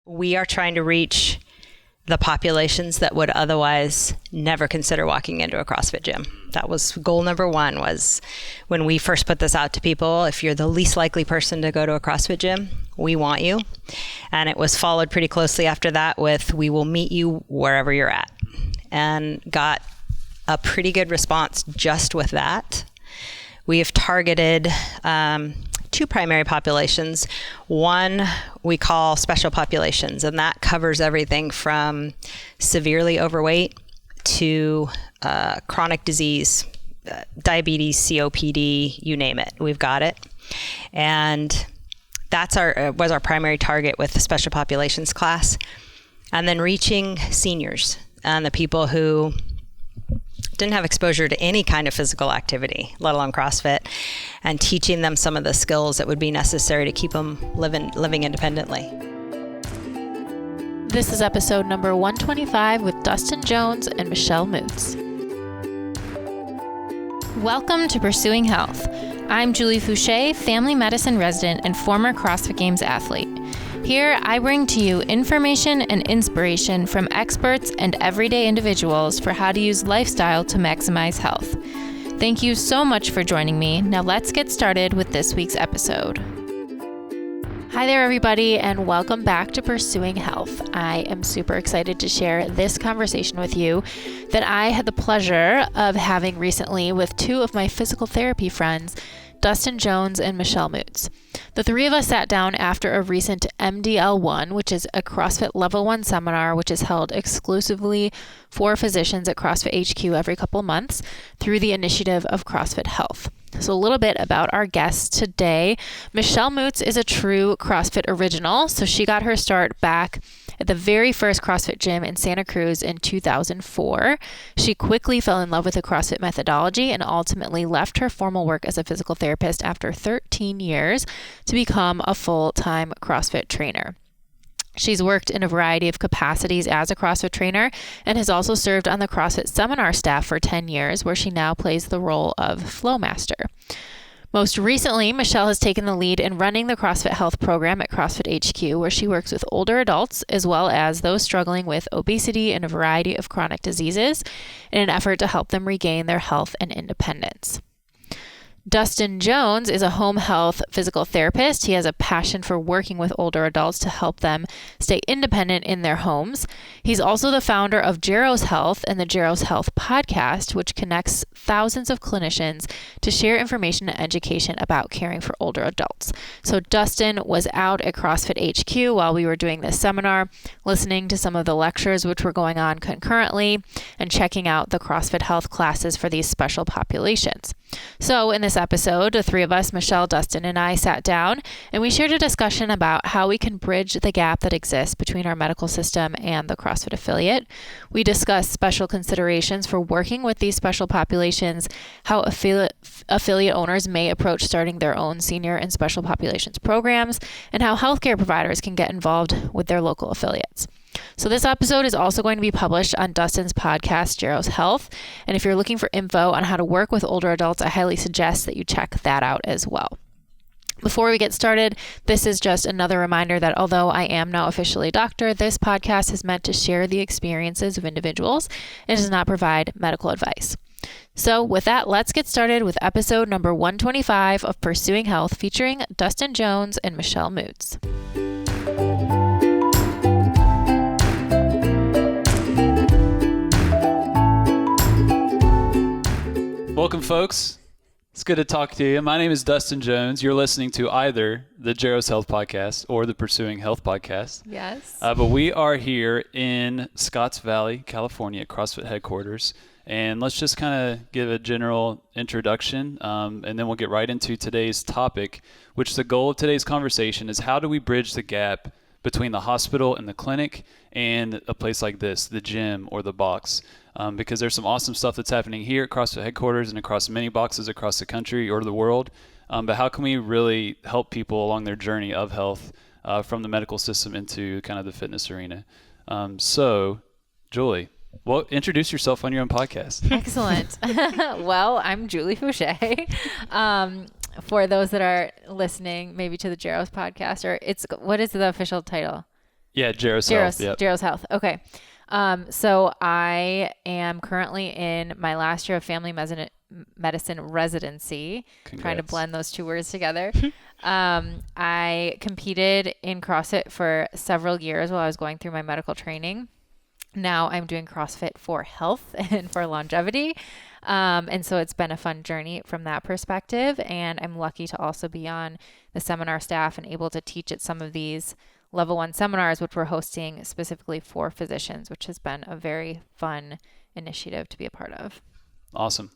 We are trying to reach the populations that would otherwise never consider walking into a CrossFit gym. That was goal number one, was when we first put this out to people, if you're the least likely person to go to a CrossFit gym, we want you. And it was followed pretty closely after that with, we will meet you wherever you're at. And got a pretty good response just with that. We have targeted two primary populations. One we call special populations, and that covers everything from severely overweight to chronic disease, diabetes, COPD, you name it, we've got it. And that's was our primary target with the special populations class. And then reaching seniors and the people who didn't have exposure to any kind of physical activity, let alone CrossFit, and teaching them some of the skills that would be necessary to keep them living independently. This is episode number 125 with Dustin Jones and Michele Mootz. Welcome to Pursuing Health. I'm Julie Fouché, family medicine resident and former CrossFit Games athlete. Here, I bring to you information and inspiration from experts and everyday individuals for how to use lifestyle to maximize health. Thank you so much for joining me. Now let's get started with this week's episode. Hi there, everybody, and welcome back to Pursuing Health. I am super excited to share this conversation with you that I had the pleasure of having recently with two of my physical therapy friends, Dustin Jones and Michele Mootz. The three of us sat down after a recent MDL1, which is a CrossFit Level 1 seminar, which is held exclusively for physicians at CrossFit HQ every couple months through the initiative of CrossFit Health. So a little bit about our guests today. Michele Mootz is a true CrossFit original. So she got her start back at the very first CrossFit gym in Santa Cruz in 2004. She quickly fell in love with the CrossFit methodology and ultimately left her formal work as a physical therapist after 13 years to become a full-time CrossFit trainer. She's worked in a variety of capacities as a CrossFit trainer and has also served on the CrossFit Seminar Staff for 10 years, where she now plays the role of Flowmaster. Most recently, Michele has taken the lead in running the CrossFit Health program at CrossFit HQ, where she works with older adults as well as those struggling with obesity and a variety of chronic diseases in an effort to help them regain their health and independence. Dustin Jones is a home health physical therapist. He has a passion for working with older adults to help them stay independent in their homes. He's also the founder of Geros Health and the Geros Health podcast, which connects thousands of clinicians to share information and education about caring for older adults. So Dustin was out at CrossFit HQ while we were doing this seminar, listening to some of the lectures which were going on concurrently and checking out the CrossFit Health classes for these special populations. So in this episode, the three of us, Michele, Dustin, and I, sat down and we shared a discussion about how we can bridge the gap that exists between our medical system and the CrossFit affiliate. We discussed special considerations for working with these special populations, how affiliate owners may approach starting their own senior and special populations programs, and how healthcare providers can get involved with their local affiliates. So this episode is also going to be published on Dustin's podcast, Geros Health. And if you're looking for info on how to work with older adults, I highly suggest that you check that out as well. Before we get started, this is just another reminder that although I am now officially a doctor, this podcast is meant to share the experiences of individuals and does not provide medical advice. So with that, let's get started with episode number 125 of Pursuing Health, featuring Dustin Jones and Michele Mootz. Welcome, folks. It's good to talk to you. My name is Dustin Jones. You're listening to either the Geros Health podcast or the Pursuing Health podcast. Yes. But we are here in Scotts Valley, California, at CrossFit headquarters. And let's just kind of give a general introduction, and then we'll get right into today's topic, which the goal of today's conversation is how do we bridge the gap between the hospital and the clinic and a place like this, the gym or the box. Because there's some awesome stuff that's happening here at CrossFit headquarters and across many boxes across the country or the world. But how can we really help people along their journey of health from the medical system into kind of the fitness arena? So, Julie, well, introduce yourself on your own podcast. Excellent. Well, I'm Julie Fouché. For those that are listening, maybe to the Geros podcast, or what is the official title? Yeah, Geros Health. Yep. Geros Health. Okay. So I am currently in my last year of family medicine residency. Congrats. Trying to blend those two words together. I competed in CrossFit for several years while I was going through my medical training. Now I'm doing CrossFit for health and for longevity. And so it's been a fun journey from that perspective. And I'm lucky to also be on the seminar staff and able to teach at some of these level 1 seminars, which we're hosting specifically for physicians, which has been a very fun initiative to be a part of. Awesome.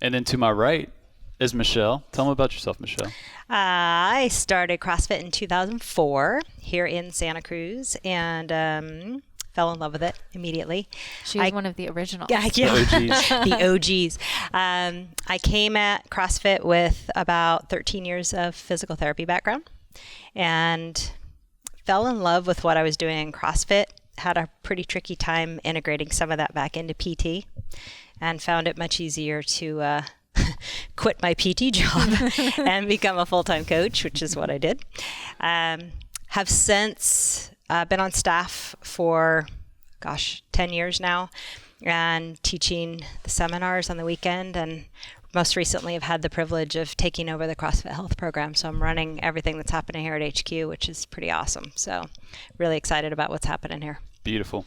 And then to my right is Michele. Tell them about yourself, Michele. I started CrossFit in 2004 here in Santa Cruz and fell in love with it immediately. She was one of the originals. Yeah, the OGs. I came at CrossFit with about 13 years of physical therapy background and fell in love with what I was doing in CrossFit. Had a pretty tricky time integrating some of that back into PT and found it much easier to quit my PT job and become a full-time coach, which is what I did. Have since been on staff for, 10 years now and teaching the seminars on the weekend, and most recently I've had the privilege of taking over the CrossFit Health program. So I'm running everything that's happening here at HQ, which is pretty awesome. So really excited about what's happening here. Beautiful.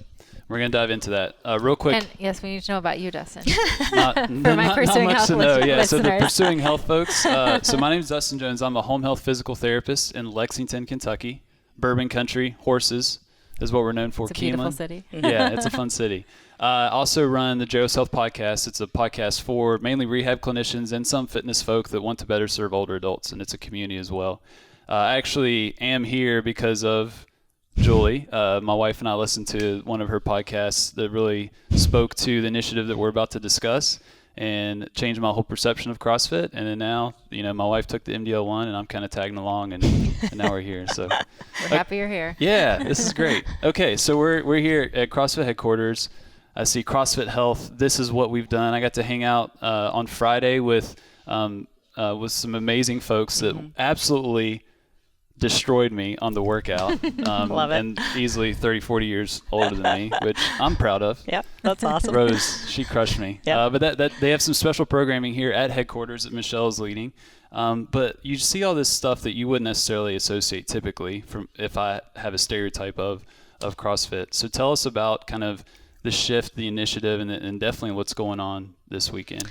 We're going to dive into that real quick. And yes, we need to know about you, Dustin. Not Pursuing much Health to know. Yeah, listeners. so the Pursuing Health folks. So my name is Dustin Jones. I'm a home health physical therapist in Lexington, Kentucky. Bourbon country, horses is what we're known for. It's a beautiful city. Yeah, it's a fun city. I also run the Geros Health podcast. It's a podcast for mainly rehab clinicians and some fitness folk that want to better serve older adults, and it's a community as well. I actually am here because of Julie. My wife and I listened to one of her podcasts that really spoke to the initiative that we're about to discuss and changed my whole perception of CrossFit. And then now, my wife took the MDL1 and I'm kind of tagging along and now we're here. So we're happy you're here. Yeah, this is great. Okay, so we're here at CrossFit headquarters. I see CrossFit Health. This is what we've done. I got to hang out on Friday with some amazing folks that absolutely destroyed me on the workout. Love it. And easily 30, 40 years older than me, which I'm proud of. Yep, that's awesome. Rose, she crushed me. Yep. But that they have some special programming here at headquarters that Michele is leading. But you see all this stuff that you wouldn't necessarily associate typically from if I have a stereotype of CrossFit. So tell us about kind of the shift, the initiative, and definitely what's going on this weekend.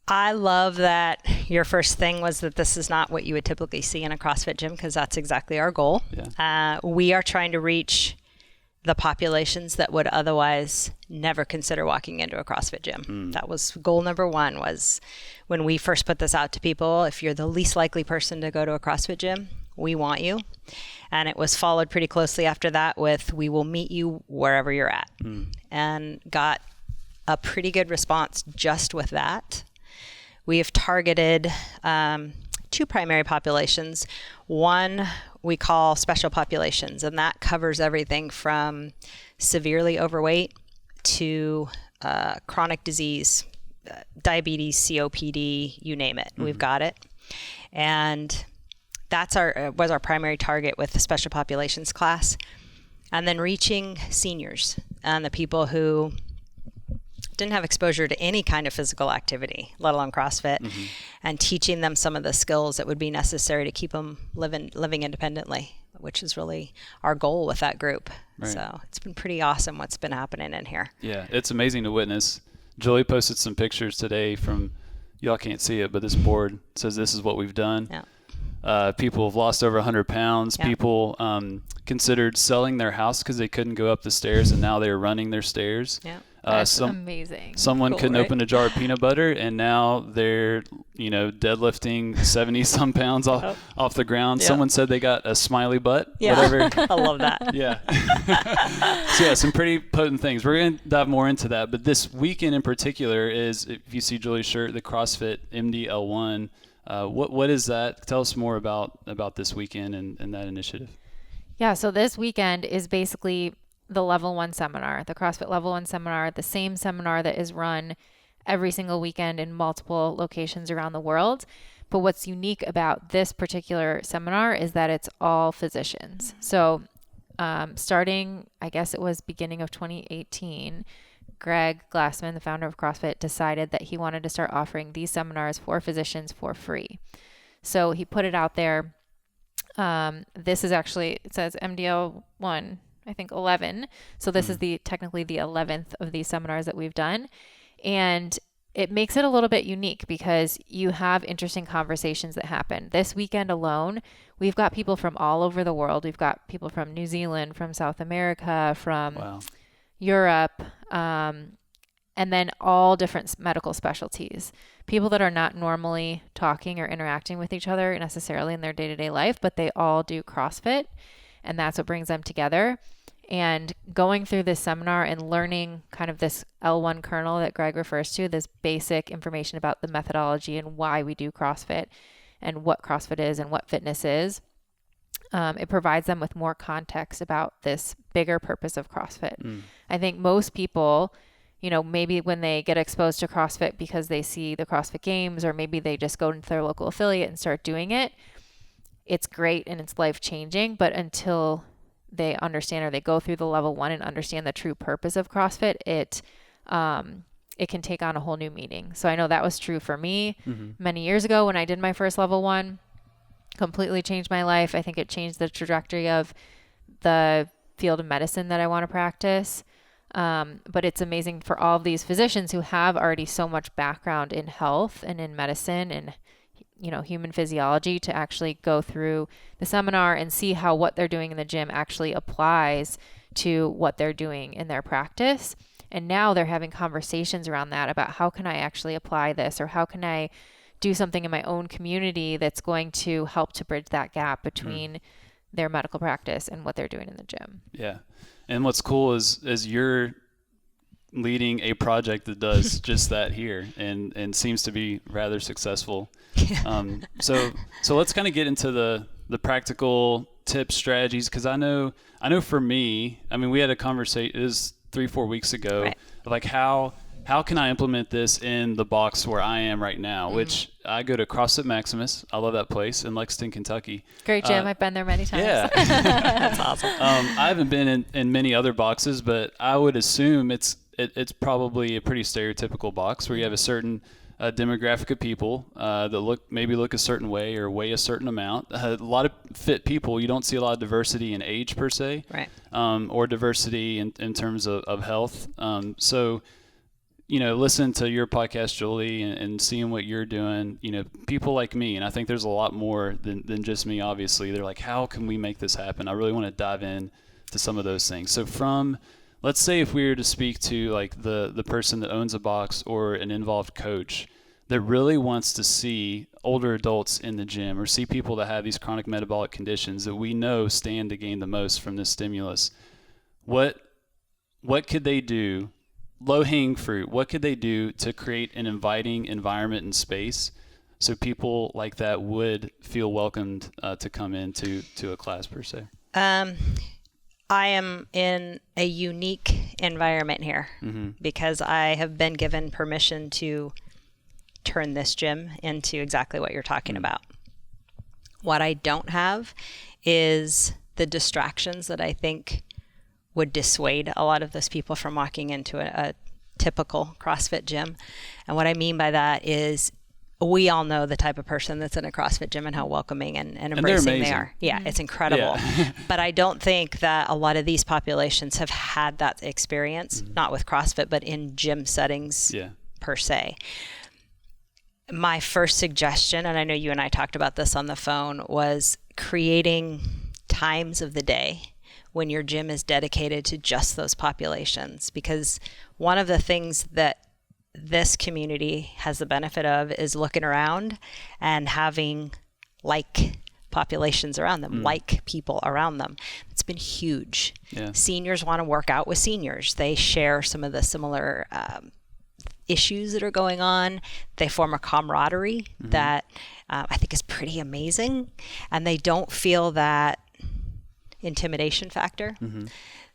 I love that your first thing was that this is not what you would typically see in a CrossFit gym, because that's exactly our goal. Yeah. We are trying to reach the populations that would otherwise never consider walking into a CrossFit gym. That was goal number one, was when we first put this out to people, if you're the least likely person to go to a CrossFit gym, we want you. And it was followed pretty closely after that with, we will meet you wherever you're at. And got a pretty good response just with that. We have targeted two primary populations. One we call special populations, and that covers everything from severely overweight to chronic disease, diabetes, COPD, you name it. We've got it. And that's was our primary target with the special populations class. And then reaching seniors and the people who didn't have exposure to any kind of physical activity, let alone CrossFit, and teaching them some of the skills that would be necessary to keep them living independently, which is really our goal with that group. Right. So it's been pretty awesome what's been happening in here. Yeah, it's amazing to witness. Julie posted some pictures today from, y'all can't see it, but this board says this is what we've done. Yeah. People have lost over 100 pounds. Yeah. People considered selling their house because they couldn't go up the stairs, and now they're running their stairs. Yeah. That's amazing. Someone couldn't open a jar of peanut butter, and now they're, deadlifting 70 some pounds off the ground. Yep. Someone said they got a smiley butt. Yeah. Whatever. I love that. Yeah. So yeah, some pretty potent things. We're going to dive more into that. But this weekend in particular is, if you see Julie's shirt, the CrossFit MDL1. What is that? Tell us more about this weekend and that initiative. Yeah. So this weekend is basically the level 1 seminar, the CrossFit level 1 seminar, the same seminar that is run every single weekend in multiple locations around the world. But what's unique about this particular seminar is that it's all physicians. So starting, I guess it was beginning of 2018, Greg Glassman, the founder of CrossFit, decided that he wanted to start offering these seminars for physicians for free. So he put it out there. This is actually, it says MDL 1, I think 11. So this is technically the 11th of these seminars that we've done. And it makes it a little bit unique because you have interesting conversations that happen. This weekend alone, we've got people from all over the world. We've got people from New Zealand, from South America, from Europe, and then all different medical specialties. People that are not normally talking or interacting with each other necessarily in their day-to-day life, but they all do CrossFit, and that's what brings them together. And going through this seminar and learning kind of this L1 kernel that Greg refers to, this basic information about the methodology and why we do CrossFit and what CrossFit is and what fitness is, it provides them with more context about this bigger purpose of CrossFit. I think most people, you know, maybe when they get exposed to CrossFit because they see the CrossFit Games, or maybe they just go into their local affiliate and start doing it, it's great and it's life-changing. But until they understand, or they go through the level 1 and understand the true purpose of CrossFit, it can take on a whole new meaning. So I know that was true for me many years ago when I did my first level 1. Completely changed my life. I think it changed the trajectory of the field of medicine that I want to practice. But it's amazing for all of these physicians who have already so much background in health and in medicine and, you know, human physiology, to actually go through the seminar and see how what they're doing in the gym actually applies to what they're doing in their practice. And now they're having conversations around that about how can I actually apply this, or how can I do something in my own community that's going to help to bridge that gap between their medical practice and what they're doing in the gym. Yeah. And what's cool is you're leading a project that does just that here and seems to be rather successful. So let's kind of get into the practical tips, strategies, because I know for me, I mean, we had a conversation, it was 3-4 weeks ago, right, like how can I implement this in the box where I am right now, which I go to CrossFit Maximus. I love that place in Lexington, Kentucky. Great gym. I've been there many times. Yeah. That's awesome. I haven't been in many other boxes, but I would assume it's probably a pretty stereotypical box where you have a certain demographic of people that look a certain way or weigh a certain amount. A lot of fit people. You don't see a lot of diversity in age per se, right? Or diversity in terms of health. So, you know, listen to your podcast, Julie, and seeing what you're doing, you know, people like me, and I think there's a lot more than just me, obviously. They're like, how can we make this happen? I really want to dive in to some of those things. So let's say if we were to speak to like the person that owns a box or an involved coach that really wants to see older adults in the gym, or see people that have these chronic metabolic conditions that we know stand to gain the most from this stimulus, what could they do? Low-hanging fruit, what could they do to create an inviting environment and space so people like that would feel welcomed to come into a class per se? I am in a unique environment here because I have been given permission to turn this gym into exactly what you're talking about. What I don't have is the distractions that I think would dissuade a lot of those people from walking into a typical CrossFit gym. And what I mean by that is we all know the type of person that's in a CrossFit gym and how welcoming and embracing they are. Yeah, it's incredible. Yeah. But I don't think that a lot of these populations have had that experience, not with CrossFit, but in gym settings per se. My first suggestion, and I know you and I talked about this on the phone, was creating times of the day when your gym is dedicated to just those populations. Because one of the things that this community has the benefit of is looking around and having like populations around them, like people around them. It's been huge. Yeah. Seniors want to work out with seniors. They share some of the similar issues that are going on. They form a camaraderie that I think is pretty amazing. And they don't feel that intimidation factor.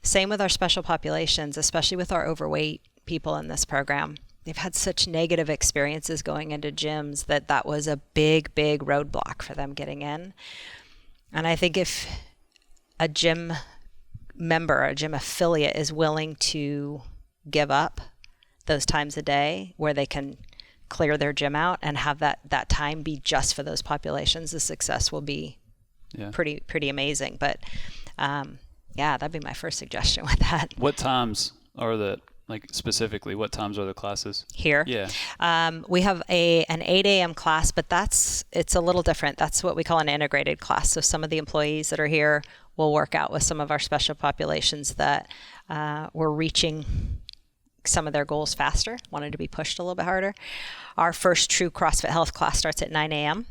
Same with our special populations, especially with our overweight people in this program. They've had such negative experiences going into gyms that was a big roadblock for them getting in. And I think if a gym member, a gym affiliate, is willing to give up those times a day where they can clear their gym out and have that time be just for those populations, the success will be pretty amazing. But that'd be my first suggestion with that. What times are specifically, what times are the classes? Here? Yeah. We have an 8 a.m. class, but it's a little different. That's what we call an integrated class. So some of the employees that are here will work out with some of our special populations that we're reaching some of their goals faster, wanted to be pushed a little bit harder. Our first true CrossFit Health class starts at 9 a.m.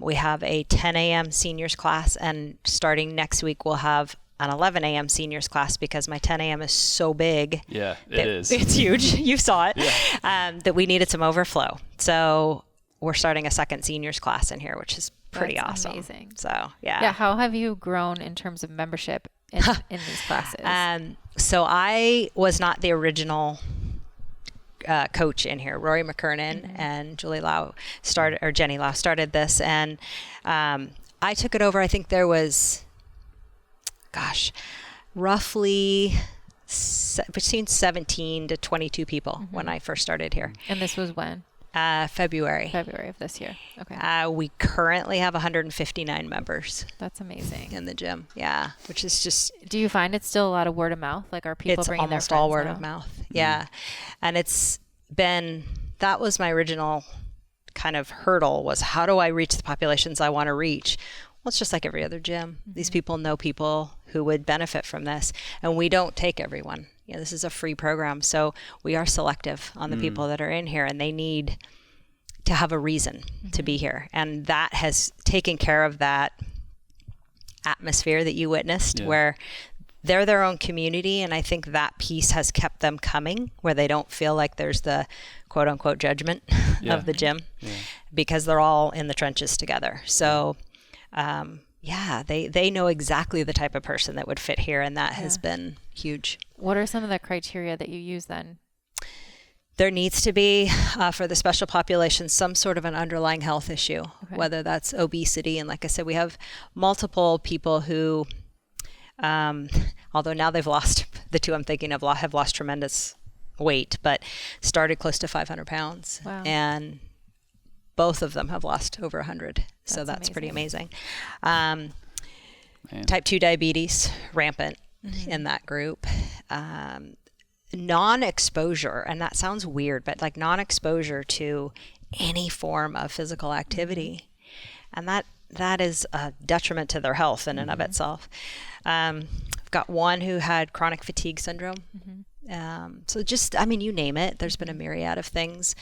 We have a 10 a.m. seniors class, and starting next week, we'll have an 11 a.m. seniors class because my 10 a.m. is so big. Yeah, it is. It's huge. You saw it. Yeah. That we needed some overflow. So we're starting a second seniors class in here, which is pretty awesome. Amazing. So, yeah. Yeah. How have you grown in terms of membership in these classes? So I was not the original coach in here. Rory McKernan and Jenny Lau started this, and I took it over. I think there was, roughly between 17 to 22 people when I first started here. And this was when? February of this year. Okay. We currently have 159 members. That's amazing. In the gym. Yeah. Which is just. Do you find it's still a lot of word of mouth? Like, are people bringing their friends? It's almost all word of mouth. Yeah. And that was my original kind of hurdle, was how do I reach the populations I want to reach? Well, it's just like every other gym. These people know people who would benefit from this, and we don't take everyone. This is a free program, so we are selective on the people that are in here, and they need to have a reason to be here. And that has taken care of that atmosphere that you witnessed, where they're their own community, and I think that piece has kept them coming, where they don't feel like there's the quote-unquote judgment of the gym, because they're all in the trenches together. So they know exactly the type of person that would fit here, and that has been huge. What are some of the criteria that you use then? There needs to be, for the special population, some sort of an underlying health issue, whether that's obesity. And like I said, we have multiple people who, although now they've lost, the two I'm thinking of have lost tremendous weight, but started close to 500 pounds. Wow. And both of them have lost over 100. So that's pretty amazing. Type 2 diabetes, rampant in that group. Non-exposure, and that sounds weird, but like non-exposure to any form of physical activity. And that is a detriment to their health in and of itself. I've got one who had chronic fatigue syndrome. So just, you name it. There's been a myriad of things.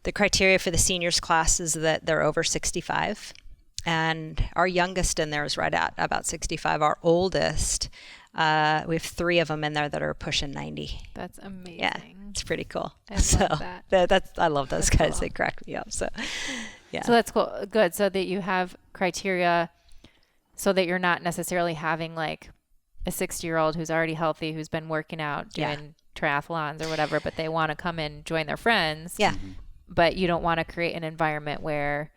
The criteria for the seniors class is that they're over 65. And our youngest in there is right at about 65. Our oldest, we have 3 of them in there that are pushing 90. That's amazing. Yeah, it's pretty cool. I love that. I love those guys. Cool. They crack me up. So, yeah. So that's cool. Good. So that you have criteria so that you're not necessarily having like a 60-year-old who's already healthy, who's been working out, doing triathlons or whatever, but they want to come in, join their friends. Yeah. But you don't want to create an environment where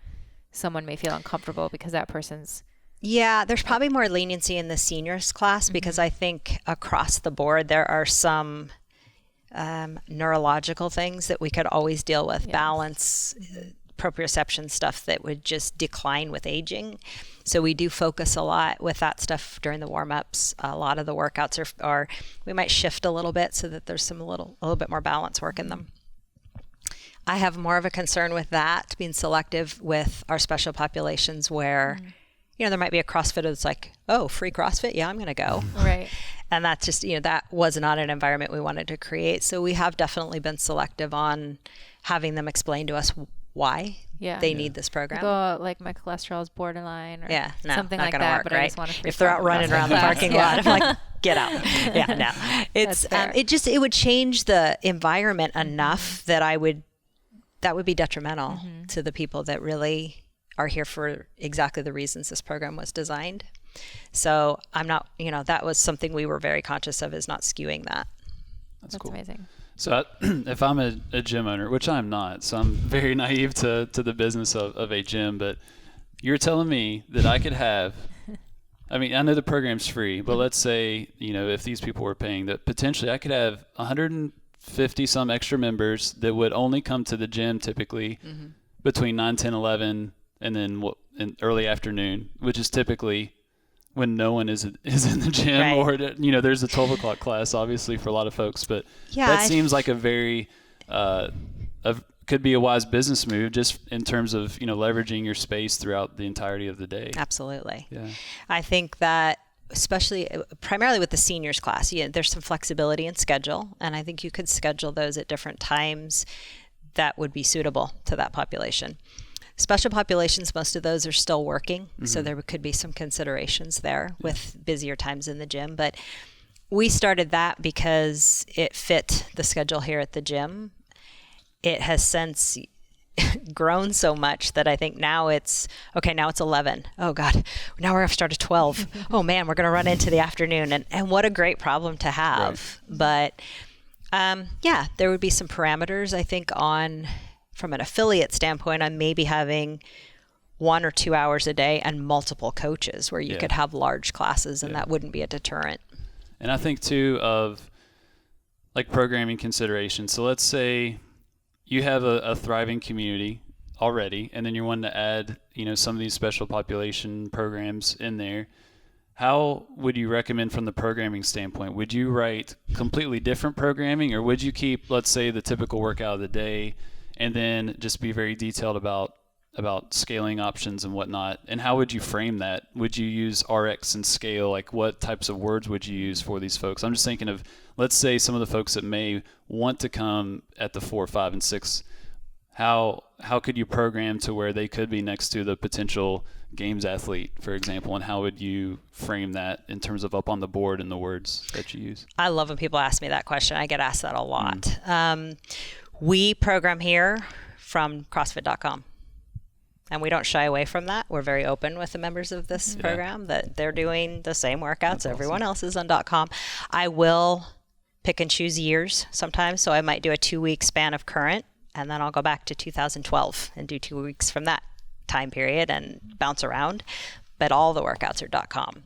someone may feel uncomfortable because that person's. Yeah, there's probably more leniency in the seniors class because I think across the board there are some neurological things that we could always deal with, balance, proprioception stuff that would just decline with aging. So we do focus a lot with that stuff during the warm-ups. A lot of the workouts are we might shift a little bit so that there's a little bit more balance work in them. I have more of a concern with that, being selective with our special populations where, there might be a CrossFitter that's like, oh, free CrossFit? Yeah, I'm going to go. Right. And that's just, that was not an environment we wanted to create. So we have definitely been selective on having them explain to us why they need this program. Like my cholesterol is borderline or not something like gonna that. work, but right? I just want to if they're out running around the parking lot, I'm like, get out. Yeah, no. It's it would change the environment enough that that would be detrimental to the people that really are here for exactly the reasons this program was designed. So I'm not, that was something we were very conscious of, is not skewing that. That's cool. Amazing. So if I'm a gym owner, which I'm not, so I'm very naive to the business of a gym, but you're telling me that I could have I mean, I know the program's free, but let's say, if these people were paying, that potentially I could have 150 some extra members that would only come to the gym typically between 9, 10, 11, and then in early afternoon, which is typically when no one is in the gym, right. Or, there's a 12 o'clock class, obviously, for a lot of folks. But that seems like a very, could be a wise business move just in terms of, leveraging your space throughout the entirety of the day. Absolutely. Yeah. I think that primarily with the seniors class, there's some flexibility in schedule. And I think you could schedule those at different times that would be suitable to that population. Special populations, most of those are still working, so there could be some considerations there with busier times in the gym. But we started that because it fit the schedule here at the gym. It has since grown so much that I think now it's 11. Oh God, now we're going to start at 12. Oh man, we're going to run into the afternoon. And what a great problem to have. Right. But there would be some parameters, I think, from an affiliate standpoint, on maybe having 1 or 2 hours a day and multiple coaches where you could have large classes, and that wouldn't be a deterrent. And I think too of like programming considerations. So let's say you have a thriving community already, and then you're wanting to add, some of these special population programs in there. How would you recommend from the programming standpoint? Would you write completely different programming, or would you keep, let's say, the typical workout of the day, and then just be very detailed about scaling options and whatnot? And how would you frame that? Would you use RX and scale? Like, what types of words would you use for these folks? I'm just thinking of, let's say, some of the folks that may want to come at the 4, 5, and 6. How could you program to where they could be next to the potential games athlete, for example, and how would you frame that in terms of up on the board and the words that you use? I love when people ask me that question. I get asked that a lot. We program here from CrossFit.com, and we don't shy away from that. We're very open with the members of this program that they're doing the same workouts everyone else is on .com. I will pick and choose years sometimes, so I might do a 2-week span of current, and then I'll go back to 2012 and do 2 weeks from that time period and bounce around. But all the workouts are .com.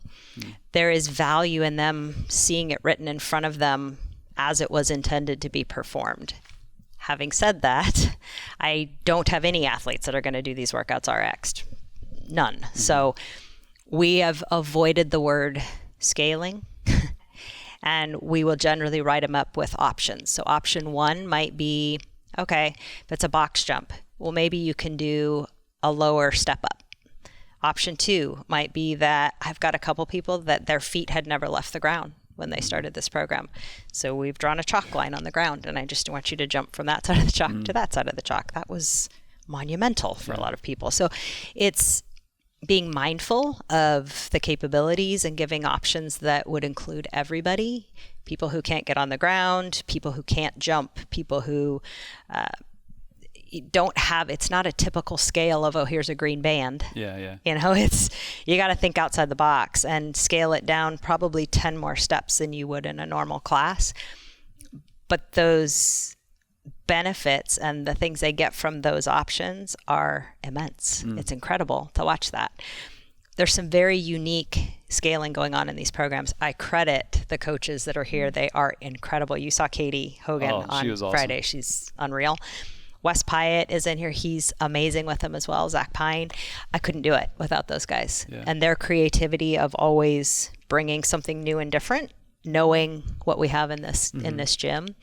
There is value in them seeing it written in front of them as it was intended to be performed. Having said that, I don't have any athletes that are going to do these workouts RX'd. None. So we have avoided the word scaling, and we will generally write them up with options. So option 1 might be, okay, if it's a box jump, well, maybe you can do a lower step up. Option 2 might be that I've got a couple people that their feet had never left the ground when they started this program. So we've drawn a chalk line on the ground, and I just want you to jump from that side of the chalk to that side of the chalk. That was monumental for a lot of people. So it's being mindful of the capabilities and giving options that would include everybody, people who can't get on the ground, people who can't jump, people who it's not a typical scale of, here's a green band. Yeah. You got to think outside the box and scale it down probably 10 more steps than you would in a normal class. But those benefits and the things they get from those options are immense. It's incredible to watch that. There's some very unique scaling going on in these programs. I credit the coaches that are here. They are incredible. You saw Katie Hogan on Friday. She's unreal. Wes Pyatt is in here. He's amazing with them as well. Zach Pine. I couldn't do it without those guys. Yeah. And their creativity of always bringing something new and different, knowing what we have in this gym,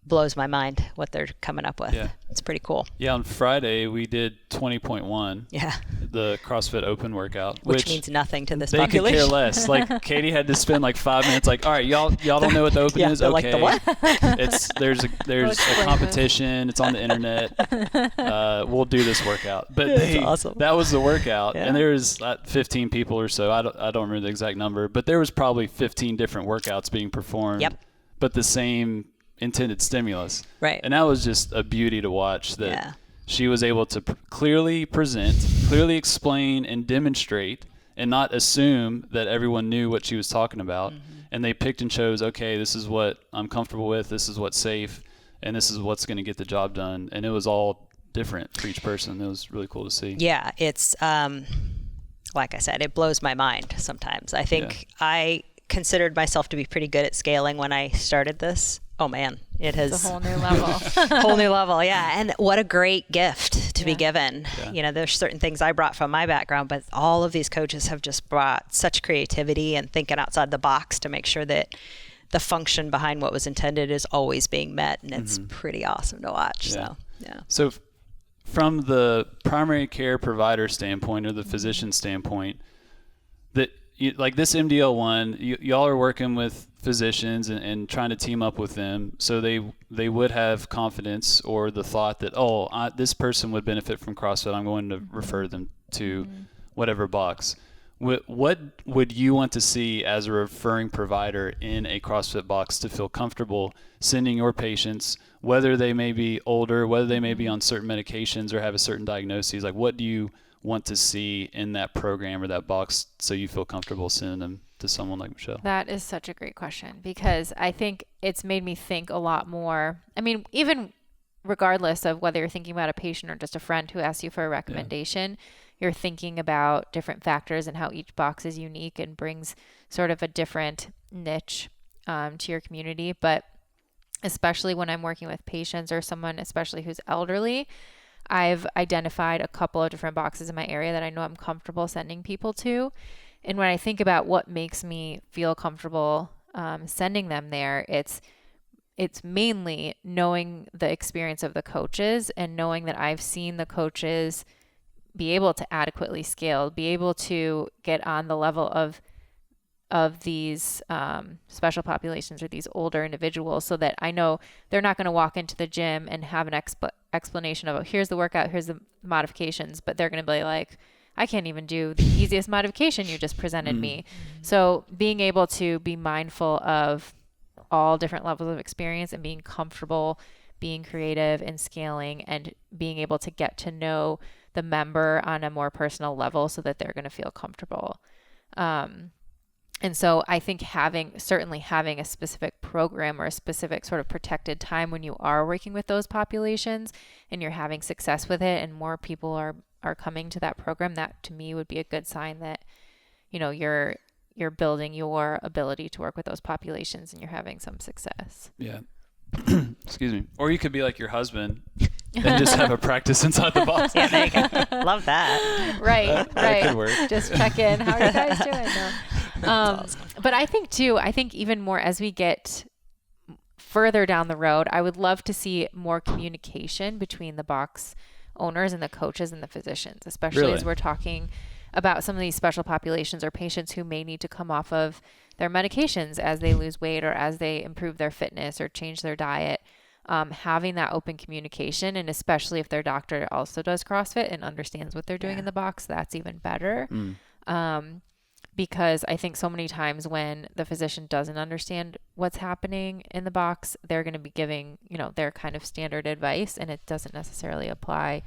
blows my mind what they're coming up with. Yeah. It's pretty cool. Yeah, on Friday we did 20.1. Yeah. The CrossFit Open workout, which means nothing to this they population. They could care less. Like Katie had to spend like 5 minutes. Like, all right, y'all don't know what the Open is. Okay, like the what? There's a competition. It's on the internet. We'll do this workout. But awesome. That was the workout, and there was 15 people or so. I don't remember the exact number, but there was probably 15 different workouts being performed. Yep. But the same intended stimulus. Right. And that was just a beauty to watch that she was able to clearly present, clearly explain and demonstrate, and not assume that everyone knew what she was talking about. And they picked and chose, okay, this is what I'm comfortable with, this is what's safe, and this is what's going to get the job done. And it was all different for each person. It was really cool to see. Yeah, it's like I said, it blows my mind sometimes. I think I considered myself to be pretty good at scaling when I started this. Oh man, it's a whole new level. Whole new level, yeah. And what a great gift to be given. Yeah. There's certain things I brought from my background, but all of these coaches have just brought such creativity and thinking outside the box to make sure that the function behind what was intended is always being met, and it's pretty awesome to watch. So from the primary care provider standpoint or the physician standpoint, that like this MDL one, y'all are working with physicians and trying to team up with them, so they would have confidence or the thought that this person would benefit from CrossFit. I'm going to refer them to whatever box. What would you want to see as a referring provider in a CrossFit box to feel comfortable sending your patients, whether they may be older, whether they may be on certain medications or have a certain diagnosis? Like, what do you want to see in that program or that box so you feel comfortable sending them to someone like Michele? That is such a great question, because I think it's made me think a lot more. I mean, even regardless of whether you're thinking about a patient or just a friend who asks you for a recommendation, you're thinking about different factors and how each box is unique and brings sort of a different niche to your community. But especially when I'm working with patients or someone, especially who's elderly, I've identified a couple of different boxes in my area that I know I'm comfortable sending people to. And when I think about what makes me feel comfortable sending them there, it's mainly knowing the experience of the coaches and knowing that I've seen the coaches be able to adequately scale, be able to get on the level of these special populations or these older individuals, so that I know they're not going to walk into the gym and have an explanation of, here's the workout, here's the modifications, but they're going to be like, I can't even do the easiest modification you just presented me. So being able to be mindful of all different levels of experience and being comfortable, being creative and scaling, and being able to get to know the member on a more personal level so that they're going to feel comfortable. And so I think having a specific program or a specific sort of protected time when you are working with those populations and you're having success with it and more people are coming to that program, that to me would be a good sign that, you're building your ability to work with those populations and you're having some success. Yeah. Excuse me. Or you could be like your husband and just have a practice inside the box. Yeah, there you go. Love that. Right. That could work. Just check in. How are you guys doing? No. Awesome. But I think even more as we get further down the road, I would love to see more communication between the box owners and the coaches and the physicians, especially as we're talking about some of these special populations or patients who may need to come off of their medications as they lose weight or as they improve their fitness or change their diet. Having that open communication, and especially if their doctor also does CrossFit and understands what they're doing in the box, that's even better. Because I think so many times when the physician doesn't understand what's happening in the box, they're going to be giving, their kind of standard advice, and it doesn't necessarily apply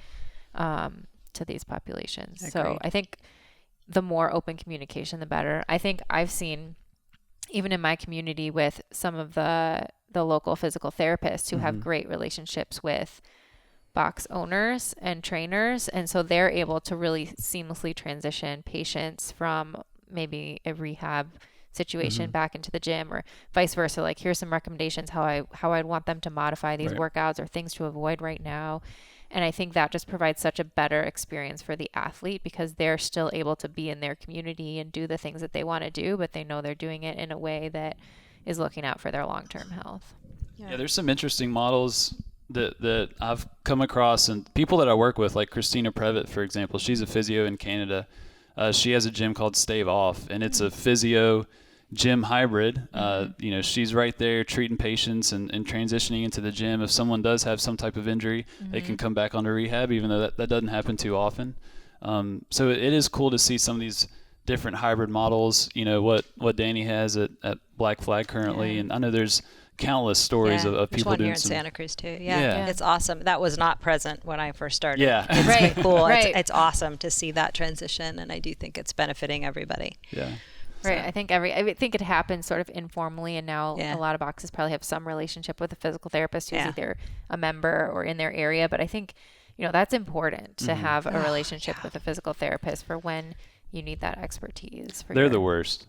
to these populations. Agreed. So I think the more open communication, the better. I think I've seen, even in my community, with some of the local physical therapists who have great relationships with box owners and trainers. And so they're able to really seamlessly transition patients from maybe a rehab situation back into the gym, or vice versa. Like, here's some recommendations how I'd want them to modify these workouts or things to avoid right now. And I think that just provides such a better experience for the athlete, because they're still able to be in their community and do the things that they want to do, but they know they're doing it in a way that is looking out for their long-term health. Yeah, there's some interesting models that I've come across, and people that I work with, like Christina Previtt, for example. She's a physio in Canada. She has a gym called Stave Off, and it's a physio gym hybrid. She's right there treating patients and transitioning into the gym. If someone does have some type of injury, they can come back onto rehab, even though that doesn't happen too often. So it is cool to see some of these different hybrid models, what Danny has at Black Flag currently. And I know there's countless stories of people doing here in Santa Cruz too. Yeah. It's awesome. That was not present when I first started. Yeah. It's been cool. It's awesome to see that transition, and I do think it's benefiting everybody. Yeah. Right. I think it happens sort of informally, and now a lot of boxes probably have some relationship with a physical therapist who's either a member or in their area. But I think, that's important to have a relationship with a physical therapist for when you need that expertise. They're the worst.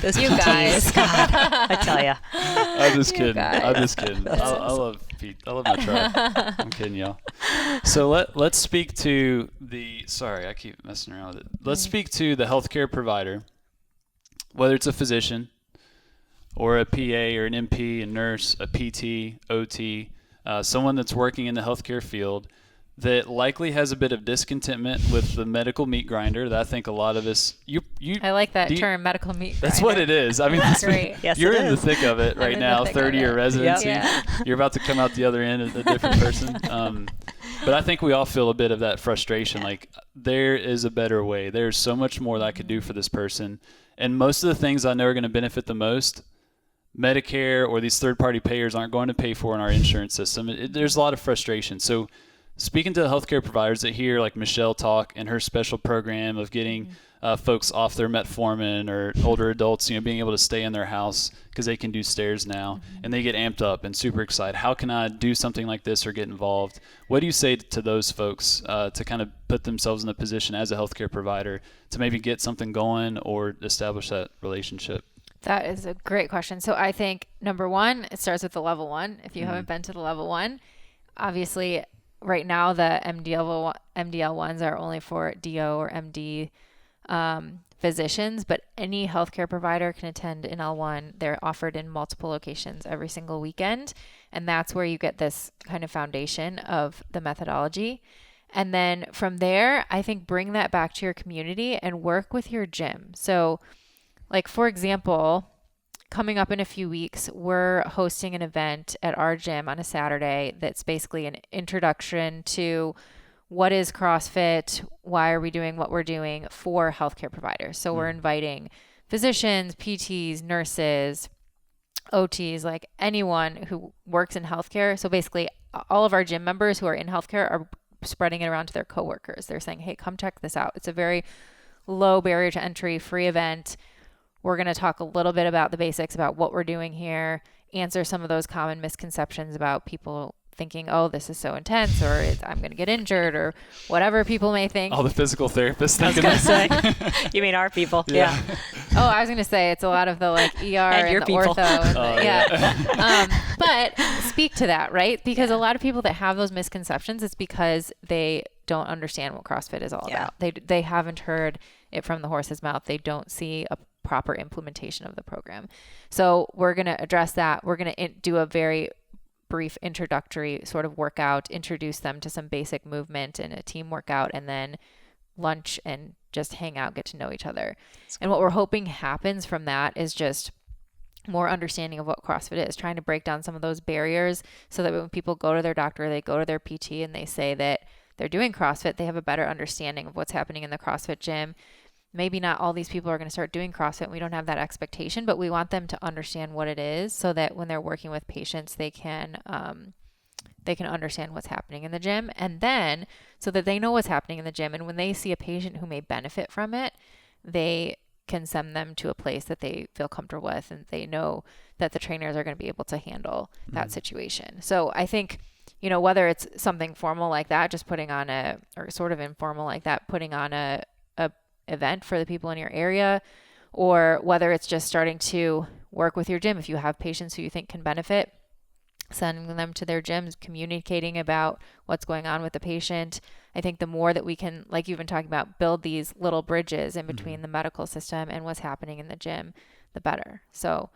Those You guys. God, I tell you. I'm just kidding. guys. I'm just kidding. I love Pete. I love my tribe. I'm kidding, y'all. So let's speak to sorry, I keep messing around with it. Let's speak to the healthcare provider, whether it's a physician or a PA or an MP, a nurse, a PT, OT, someone that's working in the healthcare field that likely has a bit of discontentment with the medical meat grinder that I think a lot of us, I like that term, medical meat grinder. That's what it is. I mean, That's great. Yes, you're it in the is. thick of it right in the now, thick of 30-year it. residency. Yep. Yeah. You're about to come out the other end as a different person. But I think we all feel a bit of that frustration. Like, there is a better way. There's so much more that I could do for this person. And most of the things I know are going to benefit the most, Medicare or these third-party payers aren't going to pay for in our insurance system. There's a lot of frustration. So speaking to the healthcare providers that hear like Michele talk and her special program of getting folks off their metformin, or older adults, being able to stay in their house because they can do stairs now, and they get amped up and super excited. How can I do something like this or get involved? What do you say to those folks to kind of put themselves in a position as a healthcare provider to maybe get something going or establish that relationship? That is a great question. So I think number one, it starts with the level one. If you haven't been to the level one, obviously right now the MDL ones are only for DO or MD physicians, but any healthcare provider can attend an L1. They're offered in multiple locations every single weekend. And that's where you get this kind of foundation of the methodology. And then from there, I think bring that back to your community and work with your gym. So like, for example, coming up in a few weeks, we're hosting an event at our gym on a Saturday that's basically an introduction to what is CrossFit, why are we doing what we're doing for healthcare providers. So we're inviting physicians, PTs, nurses, OTs, like anyone who works in healthcare. So basically all of our gym members who are in healthcare are spreading it around to their coworkers. They're saying, hey, come check this out. It's a very low barrier to entry, free event. We're going to talk a little bit about the basics about what we're doing here, answer some of those common misconceptions about people thinking, oh, this is so intense, or I'm going to get injured, or whatever people may think. All the physical therapists I was thinking going that. to say, you mean our people? Yeah. Oh, I was going to say it's a lot of the like ER and your the people. ortho. And but speak to that, right? Because a lot of people that have those misconceptions, it's because they don't understand what CrossFit is all about. They haven't heard it from the horse's mouth. They don't see a proper implementation of the program. So we're going to address that. We're going to do a very brief introductory sort of workout, introduce them to some basic movement and a team workout, and then lunch and just hang out, get to know each other. And what we're hoping happens from that is just more understanding of what CrossFit is, trying to break down some of those barriers so that when people go to their doctor, they go to their PT and they say that they're doing CrossFit, they have a better understanding of what's happening in the CrossFit gym. Maybe not all these people are going to start doing CrossFit. We don't have that expectation, but we want them to understand what it is so that when they're working with patients, they can understand what's happening in the gym, and then so that they know what's happening in the gym. And when they see a patient who may benefit from it, they can send them to a place that they feel comfortable with, and they know that the trainers are going to be able to handle that situation. So I think, whether it's something formal like that, just putting on or sort of informal like that, putting on a event for the people in your area, or whether it's just starting to work with your gym. If you have patients who you think can benefit, sending them to their gyms, communicating about what's going on with the patient. I think the more that we can, like you've been talking about, build these little bridges in between the medical system and what's happening in the gym, the better. So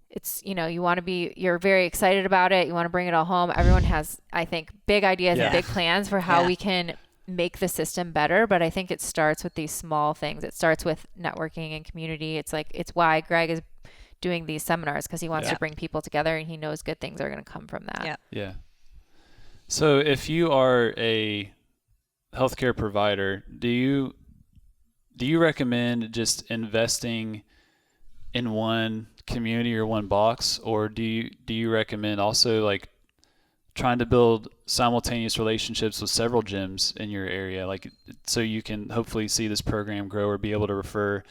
it's, you're very excited about it. You want to bring it all home. Everyone has, I think, big ideas and big plans for how we can make the system better. But I think it starts with these small things. It starts with networking and community. It's why Greg is doing these seminars, because he wants to bring people together, and he knows good things are going to come from that. Yeah. So if you are a healthcare provider, do you recommend just investing in one community or one box, or do you recommend also like trying to build simultaneous relationships with several gyms in your area, like so you can hopefully see this program grow or be able to refer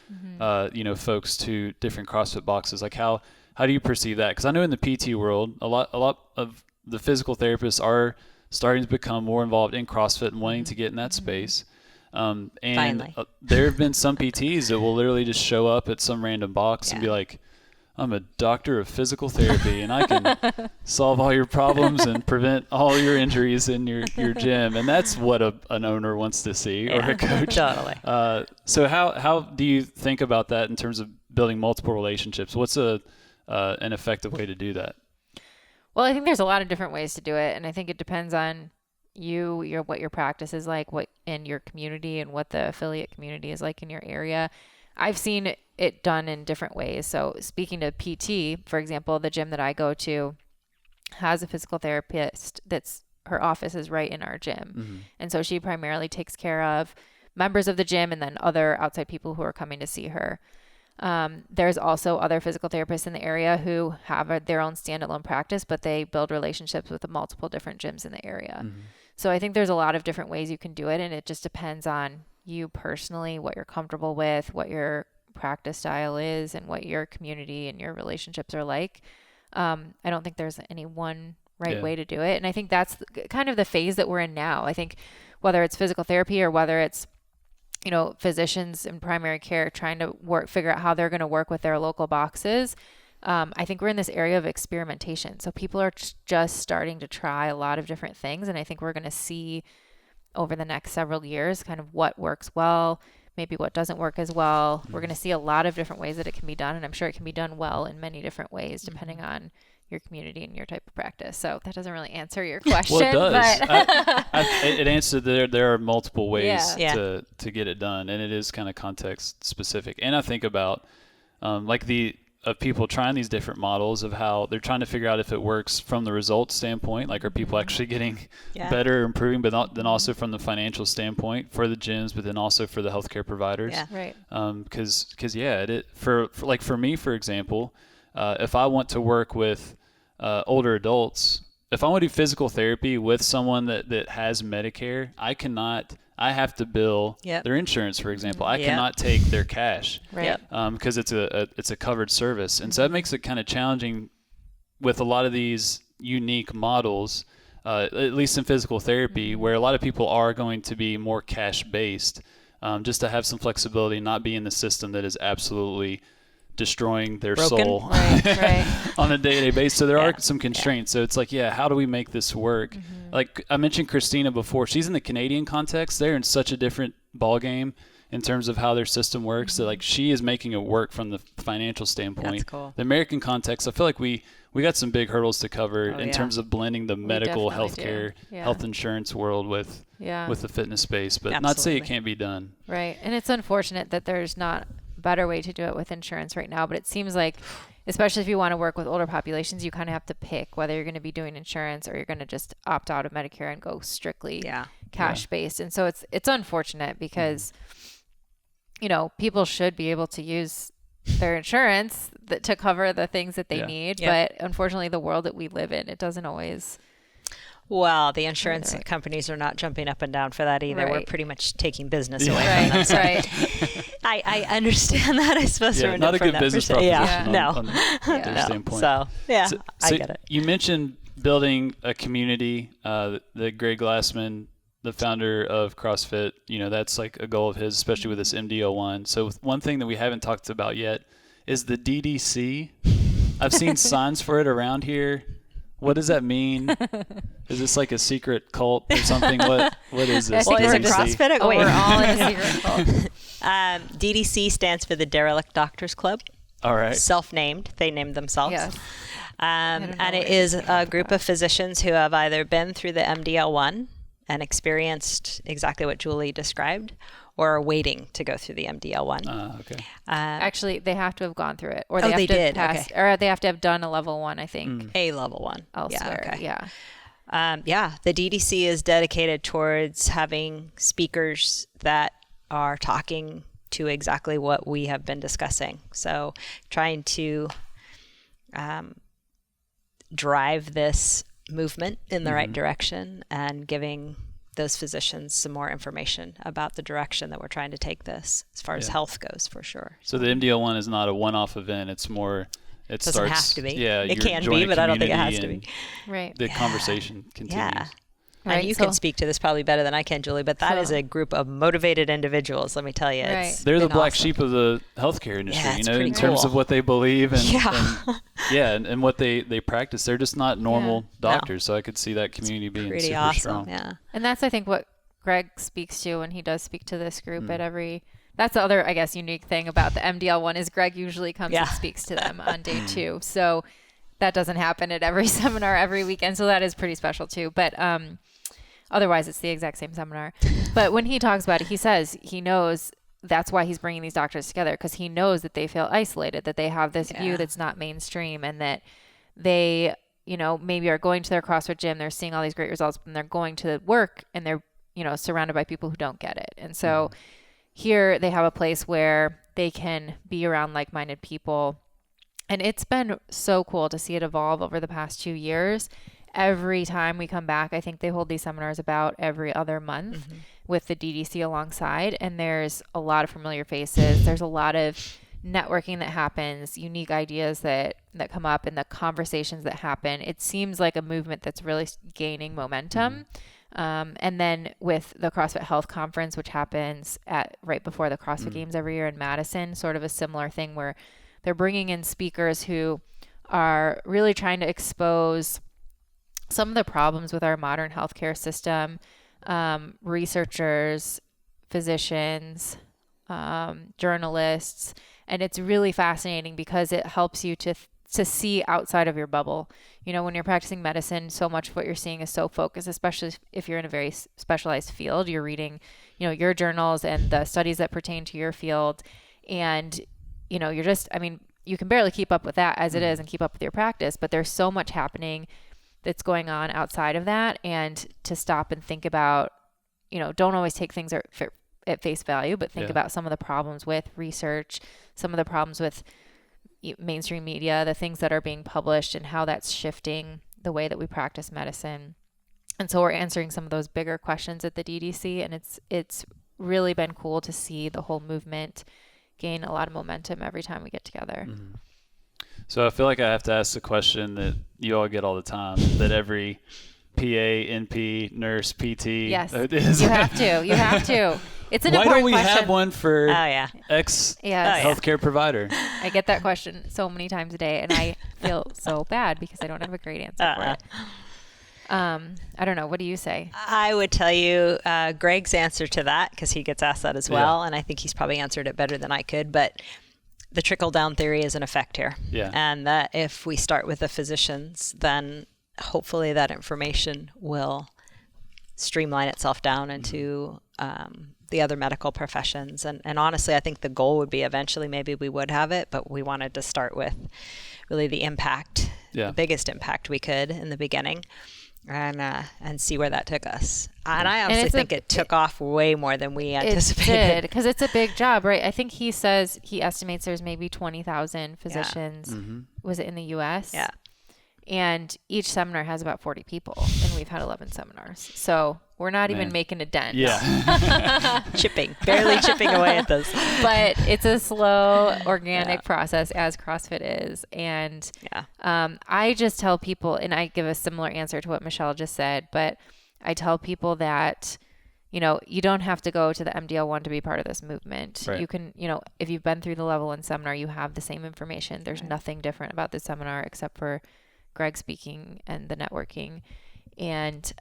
folks to different CrossFit boxes? Like how do you perceive that? Because I know in the PT world, a lot of the physical therapists are starting to become more involved in CrossFit and wanting to get in that space. And Finally. There have been some PTs that will literally just show up at some random box and be like, I'm a doctor of physical therapy and I can solve all your problems and prevent all your injuries in your gym. And that's what an owner wants to see, or a coach. Totally. So how do you think about that in terms of building multiple relationships? What's an effective way to do that? Well, I think there's a lot of different ways to do it. And I think it depends on what your practice is like, what in your community, and what the affiliate community is like in your area. I've seen it done in different ways. So speaking to PT, for example, the gym that I go to has a physical therapist her office is right in our gym. Mm-hmm. And so she primarily takes care of members of the gym and then other outside people who are coming to see her. There's also other physical therapists in the area who have their own standalone practice, but they build relationships with multiple different gyms in the area. Mm-hmm. So I think there's a lot of different ways you can do it, and it just depends on you personally, what you're comfortable with, what your practice style is, and what your community and your relationships are like. I don't think there's any one right way to do it. And I think that's kind of the phase that we're in now. I think whether it's physical therapy or whether it's, physicians in primary care trying to figure out how they're going to work with their local boxes. I think we're in this area of experimentation. So people are just starting to try a lot of different things. And I think we're going to see over the next several years kind of what works well, maybe what doesn't work as well. We're going to see a lot of different ways that it can be done. And I'm sure it can be done well in many different ways, depending on your community and your type of practice. So that doesn't really answer your question. Well, it does. But It answered there are multiple ways Yeah. to get it done. And it is kind of context specific. And I think about of people trying these different models of how they're trying to figure out if it works from the results standpoint, like are people actually getting better, improving, but then also from the financial standpoint for the gyms, but then also for the healthcare providers. Yeah. right. For me, for example, if I want to work with older adults, if I want to do physical therapy with someone that has Medicare, I have to bill their insurance, for example. I cannot take their cash, Right. Because it's a covered service, and so that makes it kind of challenging with a lot of these unique models, at least in physical therapy, where a lot of people are going to be more cash based, just to have some flexibility, not be in the system that is absolutely destroying their soul Right. on a day-to-day basis. So there are some constraints. So it's like, how do we make this work? Mm-hmm. Like I mentioned Christina before, she's in the Canadian context. They're in such a different ball game in terms of how their system works. So like she is making it work from the financial standpoint. That's cool. The American context, I feel like we got some big hurdles to cover in terms of blending the medical healthcare, health insurance world with the fitness space, but not to say it can't be done. Right. And it's unfortunate that there's not better way to do it with insurance right now, but it seems like, especially if you want to work with older populations, you kind of have to pick whether you're going to be doing insurance or you're going to just opt out of Medicare and go strictly cash based. And so it's unfortunate because people should be able to use their insurance to cover the things that they need, but unfortunately the world that we live in, it doesn't always. Well, the insurance companies are not jumping up and down for that either. Right. We're pretty much taking business away from them. So I understand that. I suppose we're not a good business proposition on their standpoint. So I get it. You mentioned building a community. The Greg Glassman, the founder of CrossFit, that's like a goal of his, especially with this MD01. So one thing that we haven't talked about yet is the DDC. I've seen signs for it around here. What does that mean? Is this like a secret cult or something? What is this? Well, is it CrossFit? We're all in a secret cult. DDC stands for the Derelict Doctors Club. All right. Self-named. They named themselves. Yes. And it is a group of physicians who have either been through the MDL1 and experienced exactly what Julie described, or are waiting to go through the MDL1. Okay. Actually, they have to have gone through it, or they have to pass, or they have to have done a level 1, I think. A level 1 elsewhere. The DDC is dedicated towards having speakers that are talking to exactly what we have been discussing. So trying to drive this movement in the right direction and giving those physicians some more information about the direction that we're trying to take this as far as health goes, for sure. So the MDL1 is not a one-off event. It's more, it doesn't have to be. Yeah, it can be, but I don't think it has to be. Right. The conversation continues. I And you can speak to this probably better than I can, Julie, but that is a group of motivated individuals, let me tell you. They're the black sheep of the healthcare industry, in terms of what they believe and what they practice. They're just not normal doctors, so I could see that community being pretty super awesome. strong. Yeah. And that's, I think, what Greg speaks to when he does speak to this group at every... That's the other, I guess, unique thing about the MDL one is Greg usually comes and speaks to them on day 2. So that doesn't happen at every seminar every weekend. So that is pretty special too. But otherwise, it's the exact same seminar. But when he talks about it, he says he knows that's why he's bringing these doctors together, because he knows that they feel isolated, that they have this view that's not mainstream, and that they, maybe are going to their CrossFit gym, they're seeing all these great results, and they're going to work and they're, surrounded by people who don't get it. And so here they have a place where they can be around like-minded people. And it's been so cool to see it evolve over the past 2 years. Every time we come back, I think they hold these seminars about every other month with the DDC alongside. And there's a lot of familiar faces. There's a lot of networking that happens, unique ideas that come up, and the conversations that happen. It seems like a movement that's really gaining momentum. And then with the CrossFit Health Conference, which happens right before the CrossFit Games every year in Madison, sort of a similar thing where they're bringing in speakers who are really trying to expose some of the problems with our modern healthcare system, researchers, physicians, journalists. And it's really fascinating because it helps you to see outside of your bubble. When you're practicing medicine, so much of what you're seeing is so focused, especially if you're in a very specialized field. You're reading, your journals and the studies that pertain to your field. And, you're just, you can barely keep up with that as it is and keep up with your practice, but there's so much happening that's going on outside of that. And to stop and think about, don't always take things at face value, but think about some of the problems with research, some of the problems with mainstream media, the things that are being published and how that's shifting the way that we practice medicine. And so we're answering some of those bigger questions at the DDC, and it's really been cool to see the whole movement gain a lot of momentum every time we get together. So I feel like I have to ask the question that you all get all the time, that every PA, NP, nurse, PT. Yes, you have to. It's an important question. Why don't we have one for healthcare provider? I get that question so many times a day, and I feel so bad because I don't have a great answer for it. I don't know. What do you say? I would tell you Greg's answer to that, because he gets asked that as well, and I think he's probably answered it better than I could, but the trickle-down theory is in effect here. And that if we start with the physicians, then hopefully that information will streamline itself down into the other medical professions. And honestly, I think the goal would be eventually maybe we would have it, but we wanted to start with really the impact, the biggest impact we could in the beginning, and see where that took us. And I honestly think it took off way more than we anticipated. It did, because it's a big job, right? I think he says he estimates there's maybe 20,000 physicians. Was it in the U.S.? Yeah. And each seminar has about 40 people, and we've had 11 seminars. So we're not even making a dent. Barely chipping away at this. But it's a slow, organic process, as CrossFit is. And I just tell people, and I give a similar answer to what Michele just said, but I tell people that, you don't have to go to the MDL1 to be part of this movement. Right. You can, if you've been through the level 1 seminar, you have the same information. There's nothing different about this seminar except for Greg speaking and the networking, and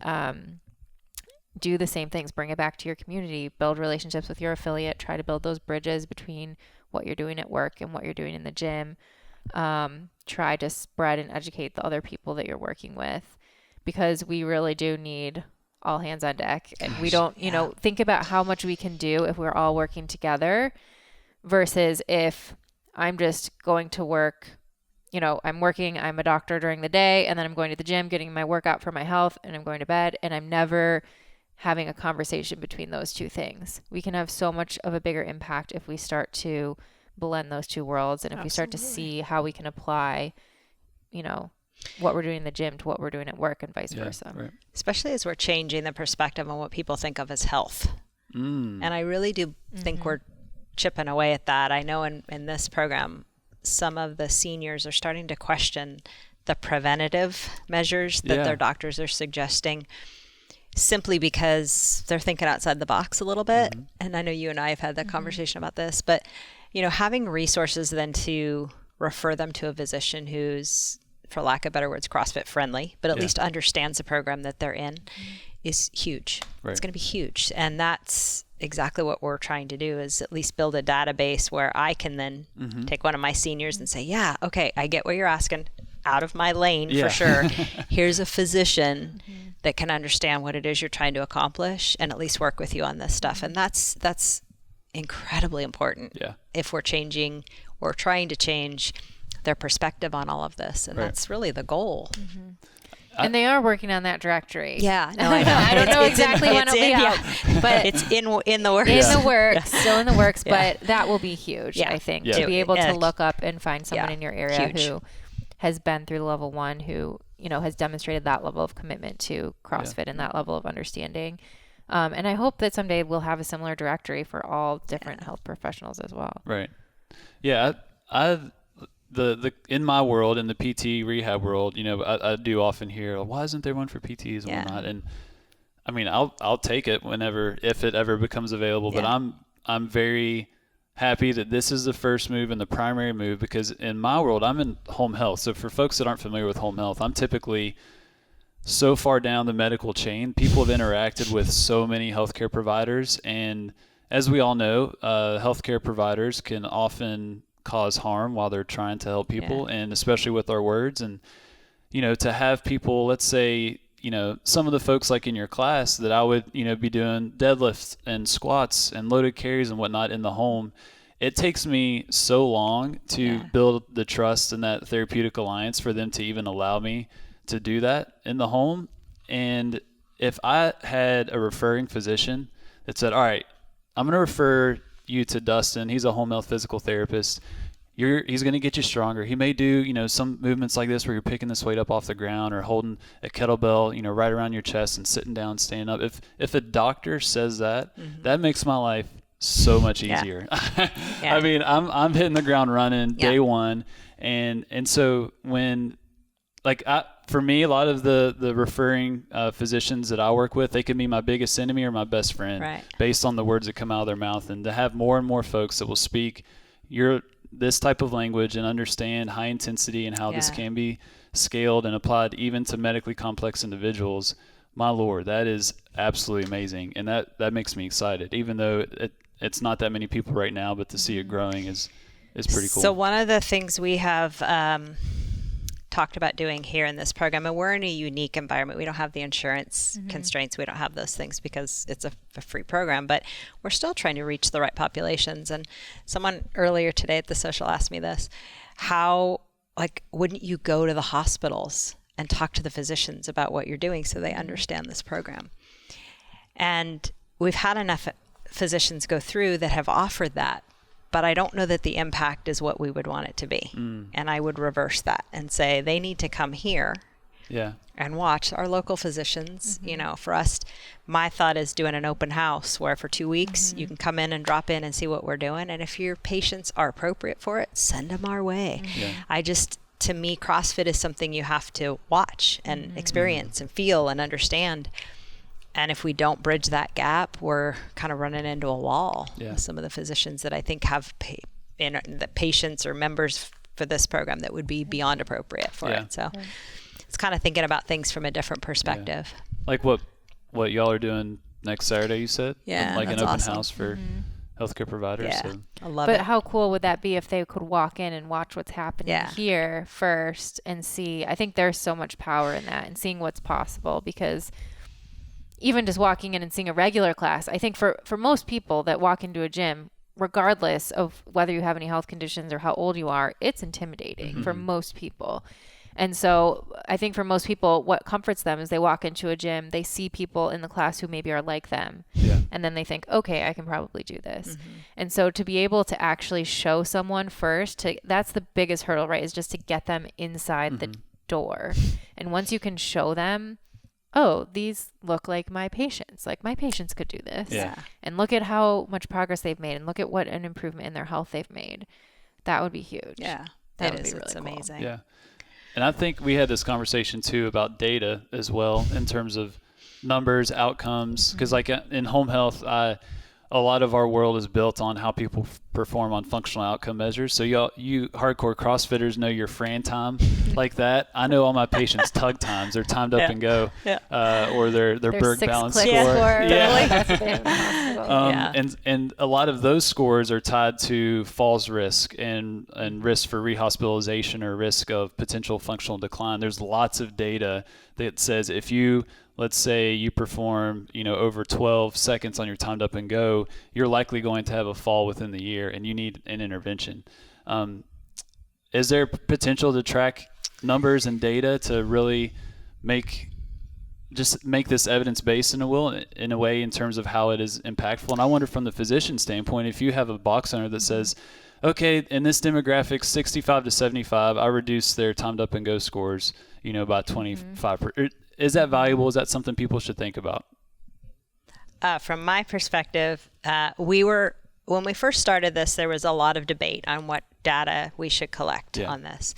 do the same things. Bring it back to your community, build relationships with your affiliate, try to build those bridges between what you're doing at work and what you're doing in the gym. Try to spread and educate the other people that you're working with, because we really do need all hands on deck. And we don't, think about how much we can do if we're all working together versus if I'm just going to work. I'm a doctor during the day, and then I'm going to the gym, getting my workout for my health, and I'm going to bed, and I'm never having a conversation between those two things. We can have so much of a bigger impact if we start to blend those two worlds, and if we start to see how we can apply, what we're doing in the gym to what we're doing at work, and vice versa. Right. Especially as we're changing the perspective on what people think of as health. And I really do think we're chipping away at that. I know in this program, some of the seniors are starting to question the preventative measures that their doctors are suggesting. simply because they're thinking outside the box a little bit. And I know you and I have had that conversation about this, but, having resources then to refer them to a physician who's, for lack of better words, CrossFit friendly, but at least understands the program that they're in is huge. Right. It's going to be huge. And that's exactly what we're trying to do, is at least build a database where I can then take one of my seniors and say, yeah, okay, I get what you're asking. Out of my lane for sure. Here's a physician that can understand what it is you're trying to accomplish and at least work with you on this stuff. And that's incredibly important if we're changing or trying to change their perspective on all of this. And that's really the goal. And they are working on that directory. Yeah, no, I know. I don't know exactly when it'll be out, but it's in the works. In the works, still in the works, but that will be huge, I think, to be able to look up and find someone in your area who has been through the level 1, who, has demonstrated that level of commitment to CrossFit and that level of understanding. And I hope that someday we'll have a similar directory for all different health professionals as well. Right. Yeah. The in my world, in the PT rehab world, I do often hear, why isn't there one for PTs and whatnot? And I mean, I'll take it if it ever becomes available, but I'm very happy that this is the first move and the primary move, because in my world, I'm in home health. So for folks that aren't familiar with home health, I'm typically so far down the medical chain. People have interacted with so many healthcare providers. And as we all know, healthcare providers can often cause harm while they're trying to help people, and especially with our words. And, to have people, let's say, some of the folks like in your class that I would, be doing deadlifts and squats and loaded carries and whatnot in the home, it takes me so long to build the trust and that therapeutic alliance for them to even allow me to do that in the home. And if I had a referring physician that said, all right, I'm going to refer you to Dustin. He's a home health physical therapist. He's going to get you stronger. He may do, some movements like this where you're picking this weight up off the ground or holding a kettlebell, right around your chest and sitting down, standing up. If a doctor says that, that makes my life so much easier. I mean, I'm hitting the ground running day one. And so when, for me, a lot of the referring physicians that I work with, they can be my biggest enemy or my best friend based on the words that come out of their mouth. And to have more and more folks that will speak this type of language and understand high intensity and how this can be scaled and applied even to medically complex individuals, my Lord, that is absolutely amazing. And that makes me excited, even though it's not that many people right now, but to see it growing is pretty cool. So one of the things we have talked about doing here in this program, and we're in a unique environment. We don't have the insurance constraints. We don't have those things because it's a free program, but we're still trying to reach the right populations. And someone earlier today at the social asked me this, how, wouldn't you go to the hospitals and talk to the physicians about what you're doing so they understand this program? And we've had enough physicians go through that have offered that, but I don't know that the impact is what we would want it to be. And I would reverse that and say they need to come here and watch our local physicians. For us, my thought is doing an open house where for 2 weeks you can come in and drop in and see what we're doing. And if your patients are appropriate for it, send them our way. To me, CrossFit is something you have to watch and experience and feel and understand. And if we don't bridge that gap, we're kind of running into a wall with some of the physicians that I think have the patients or members for this program that would be beyond appropriate for it. So it's kind of thinking about things from a different perspective. Like what y'all are doing next Saturday, you said? Like an open house for healthcare providers. Yeah, So. I love it. But how cool would that be if they could walk in and watch what's happening here first and see? I think there's so much power in that and seeing what's possible, because even just walking in and seeing a regular class, I think for most people that walk into a gym, regardless of whether you have any health conditions or how old you are, it's intimidating for most people. And so I think for most people, what comforts them is they walk into a gym, they see people in the class who maybe are like them. And then they think, okay, I can probably do this. And so to be able to actually show someone first, that's the biggest hurdle, right? Is just to get them inside the door. And once you can show them, oh, these look like my patients. Like my patients could do this. And look at how much progress they've made and look at what an improvement in their health they've made. That would be huge. That would be really cool. amazing. And I think we had this conversation too about data as well, in terms of numbers, outcomes, because like in home health, a lot of our world is built on how people perform on functional outcome measures. So you hardcore CrossFitters know your Fran time like that. I know all my patients' tug times, their timed up and go, or their Berg balance score. And a lot of those scores are tied to falls risk and risk for rehospitalization or risk of potential functional decline. There's lots of data that says if you, let's say you perform, over 12 seconds on your timed up and go, you're likely going to have a fall within the year and you need an intervention. Is there potential to track numbers and data to really make this evidence-based in a way in terms of how it is impactful? And I wonder from the physician standpoint, if you have a box owner that says, okay, in this demographic, 65 to 75, I reduced their timed up and go scores, by 25%. Is that valuable? Is that something people should think about? From my perspective, when we first started this, there was a lot of debate on what data we should collect on this.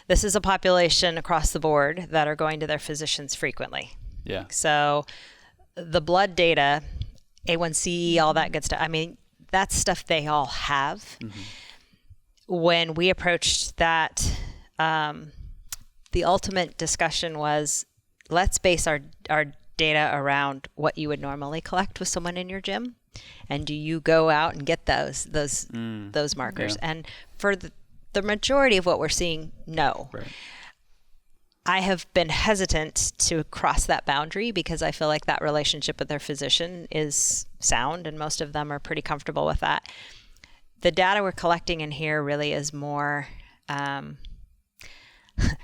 This is a population across the board that are going to their physicians frequently. Yeah. So the blood data, A1C, all that good stuff, I mean, that's stuff they all have. Mm-hmm. When we approached that, the ultimate discussion was, let's base our data around what you would normally collect with someone in your gym, and do you go out and get those markers? Yeah. And for the majority of what we're seeing, no. Right. I have been hesitant to cross that boundary because I feel like that relationship with their physician is sound, and most of them are pretty comfortable with that. The data we're collecting in here really is more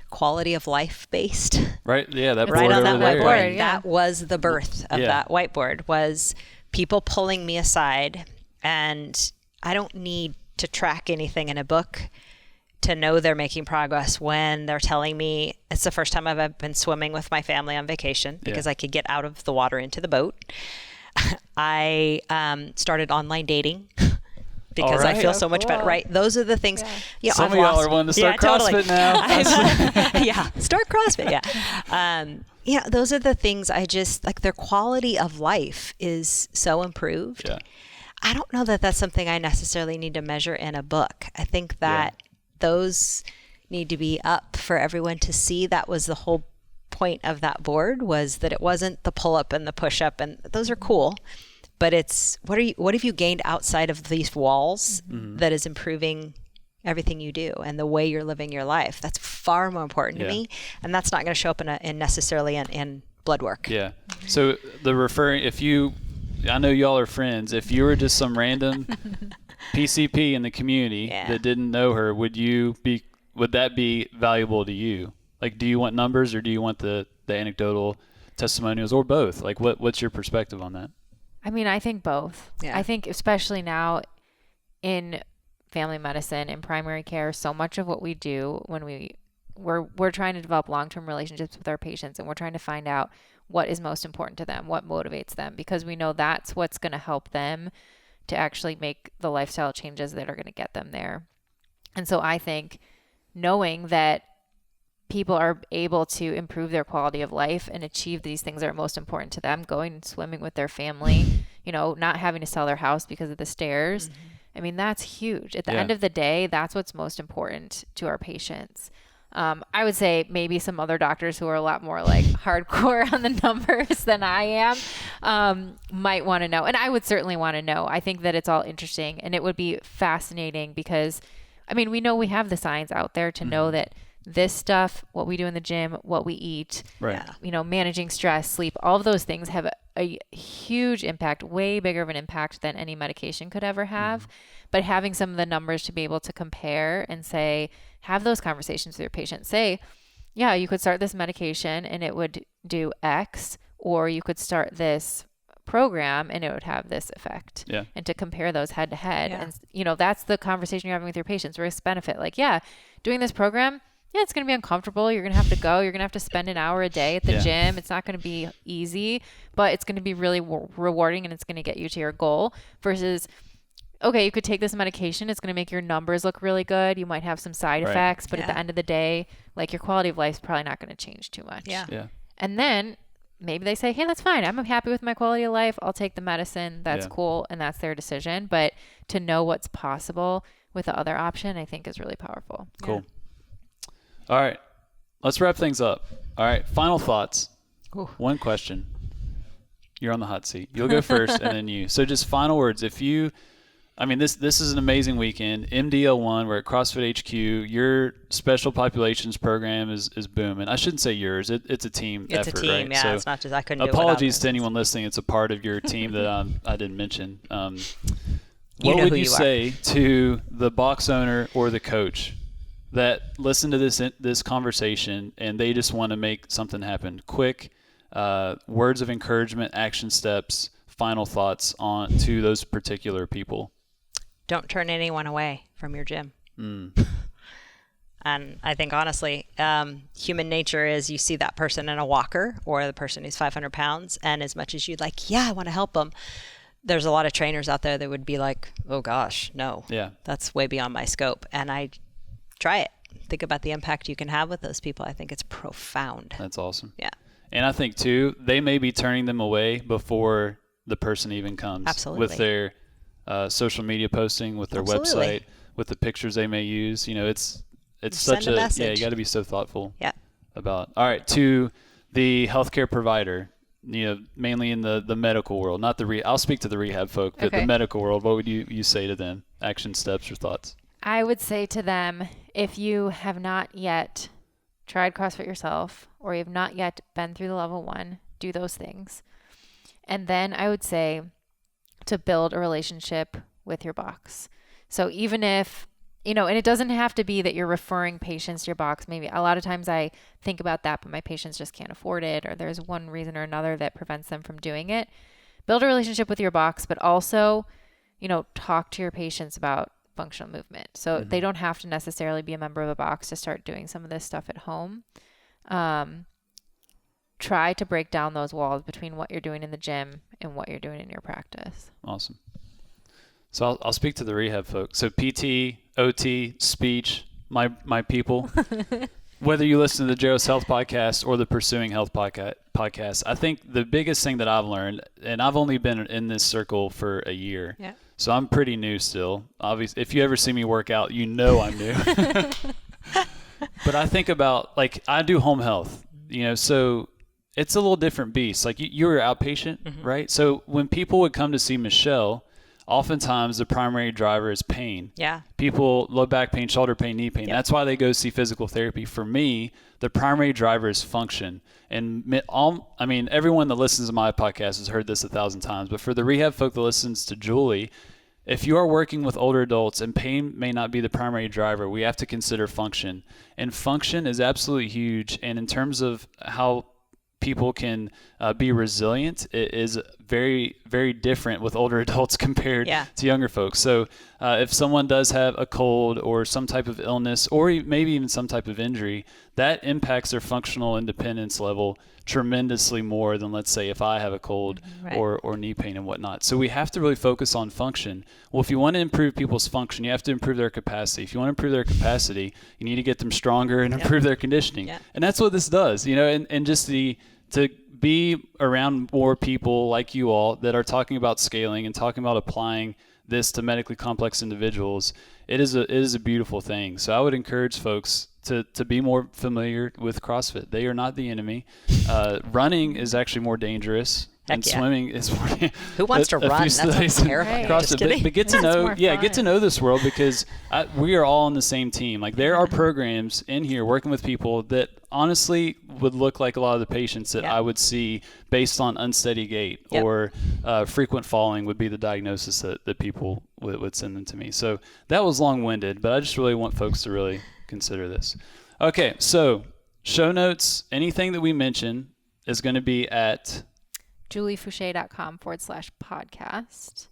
quality of life based. Right. Yeah. That right on that whiteboard. Right. Yeah. That was the birth of that whiteboard, was people pulling me aside, and I don't need to track anything in a book to know they're making progress when they're telling me it's the first time I've been swimming with my family on vacation because I could get out of the water into the boat. I started online dating because I feel so much better. Right. Those are the things. Yeah. Some of y'all are wanting to start CrossFit now. Start CrossFit. Yeah. Those are the things I just like. Their quality of life is so improved. Yeah. I don't know that that's something I necessarily need to measure in a book. I think that those need to be up for everyone to see. That was the whole point of that board, was that it wasn't the pull up and the push up, and those are cool. But it's what have you gained outside of these walls that is improving everything you do and the way you're living your life? That's far more important to me, and that's not going to show up in necessarily in blood work. Yeah. So I know y'all are friends. If you were just some random PCP in the community that didn't know her, would that be valuable to you? Like, do you want numbers or do you want the anecdotal testimonials, or both? Like, what's your perspective on that? I mean, I think both. Yeah. I think especially now in family medicine and primary care, so much of what we do when we're trying to develop long-term relationships with our patients, and we're trying to find out what is most important to them, what motivates them, because we know that's what's going to help them to actually make the lifestyle changes that are going to get them there. And so I think knowing that people are able to improve their quality of life and achieve these things that are most important to them, going swimming with their family, not having to sell their house because of the stairs. Mm-hmm. I mean, that's huge. At the end of the day, that's what's most important to our patients. I would say maybe some other doctors who are a lot more like hardcore on the numbers than I am might want to know. And I would certainly want to know. I think that it's all interesting, and it would be fascinating because, I mean, we know we have the science out there to know that this stuff, what we do in the gym, what we eat, managing stress, sleep, all of those things have a huge impact, way bigger of an impact than any medication could ever have. But having some of the numbers to be able to compare and say, have those conversations with your patient. Say, you could start this medication and it would do X, or you could start this program and it would have this effect. Yeah. And to compare those head to head. And, that's the conversation you're having with your patients, risk benefit. Like, doing this program, it's going to be uncomfortable. You're going to have to go. You're going to have to spend an hour a day at the gym. It's not going to be easy, but it's going to be really rewarding, and it's going to get you to your goal. Versus, okay, you could take this medication. It's going to make your numbers look really good. You might have some side effects, but at the end of the day, like, your quality of life is probably not going to change too much. Yeah. And then maybe they say, hey, that's fine. I'm happy with my quality of life. I'll take the medicine. That's cool. And that's their decision. But to know what's possible with the other option, I think is really powerful. Cool. All right. Let's wrap things up. All right. Final thoughts. Ooh. One question. You're on the hot seat. You'll go first and then you. So just final words. This is an amazing weekend. MDL1, we're at CrossFit HQ. Your special populations program is booming. I shouldn't say yours. It's a team effort, It's a team, right? yeah. So it's not just I couldn't do it. Apologies to anyone listening. It's a part of your team that I didn't mention. You What know would who you you are. say to the box owner or the coach that listen to this conversation and they just want to make something happen? Quick words of encouragement, action steps, final thoughts on to those particular people. Don't turn anyone away from your gym. And I think, honestly, human nature is you see that person in a walker or the person who's 500 pounds, and as much as you'd like, I want to help them, there's a lot of trainers out there that would be like, oh, gosh, no. Yeah. That's way beyond my scope. And I try it. Think about the impact you can have with those people. I think it's profound. That's awesome. Yeah. And I think, too, they may be turning them away before the person even comes. Absolutely. With their social media posting, with their Absolutely. website, with the pictures they may use. It's Send such a you message. got to be so thoughtful Yeah. about. All right, to the healthcare provider, mainly in the medical world, not I'll speak to the rehab folk, but the medical world, what would you say to them? Action steps or thoughts? I would say to them, if you have not yet tried CrossFit yourself, or you have not yet been through the level 1, do those things. And then I would say to build a relationship with your box. So even if, and it doesn't have to be that you're referring patients to your box. Maybe a lot of times I think about that, but my patients just can't afford it, or there's one reason or another that prevents them from doing it. Build a relationship with your box, but also, talk to your patients about functional movement. So they don't have to necessarily be a member of a box to start doing some of this stuff at home. Try to break down those walls between what you're doing in the gym and what you're doing in your practice. Awesome. So I'll speak to the rehab folks. So PT, OT, speech, my people. Whether you listen to the Geros Health podcast or the Pursuing Health podcast, I think the biggest thing that I've learned, and I've only been in this circle for a year, so I'm pretty new still. Obviously, if you ever see me work out, I'm new. But I think about, I do home health, so it's a little different beast. Like you're an outpatient, right? So when people would come to see Michele, oftentimes the primary driver is pain. Yeah. People, low back pain, shoulder pain, knee pain. Yep. That's why they go see physical therapy. For me, the primary driver is function. And everyone that listens to my podcast has heard this 1,000 times. But for the rehab folk that listens to Julie, if you are working with older adults and pain may not be the primary driver, we have to consider function. And function is absolutely huge. And in terms of how people can be resilient, it is very, very different with older adults compared to younger folks. So if someone does have a cold or some type of illness, or maybe even some type of injury, that impacts their functional independence level tremendously more than, let's say, if I have a cold or knee pain and whatnot. So we have to really focus on function. Well, if you want to improve people's function, you have to improve their capacity. If you want to improve their capacity, you need to get them stronger and improve their conditioning. And that's what this does, and just to be around more people like you all that are talking about scaling and talking about applying this to medically complex individuals, it is a beautiful thing. So I would encourage folks to be more familiar with CrossFit. They are not the enemy. Running is actually more dangerous. And swimming is more. Who wants to run? That sounds terrifying. CrossFit, but get to know, get to know this world, because we are all on the same team. Like there are programs in here working with people that honestly would look like a lot of the patients that I would see based on unsteady gait or frequent falling would be the diagnosis that people would send them to me. So that was long-winded, but I just really want folks to really consider this. Okay, so show notes, anything that we mention is going to be at juliefouché.com/podcast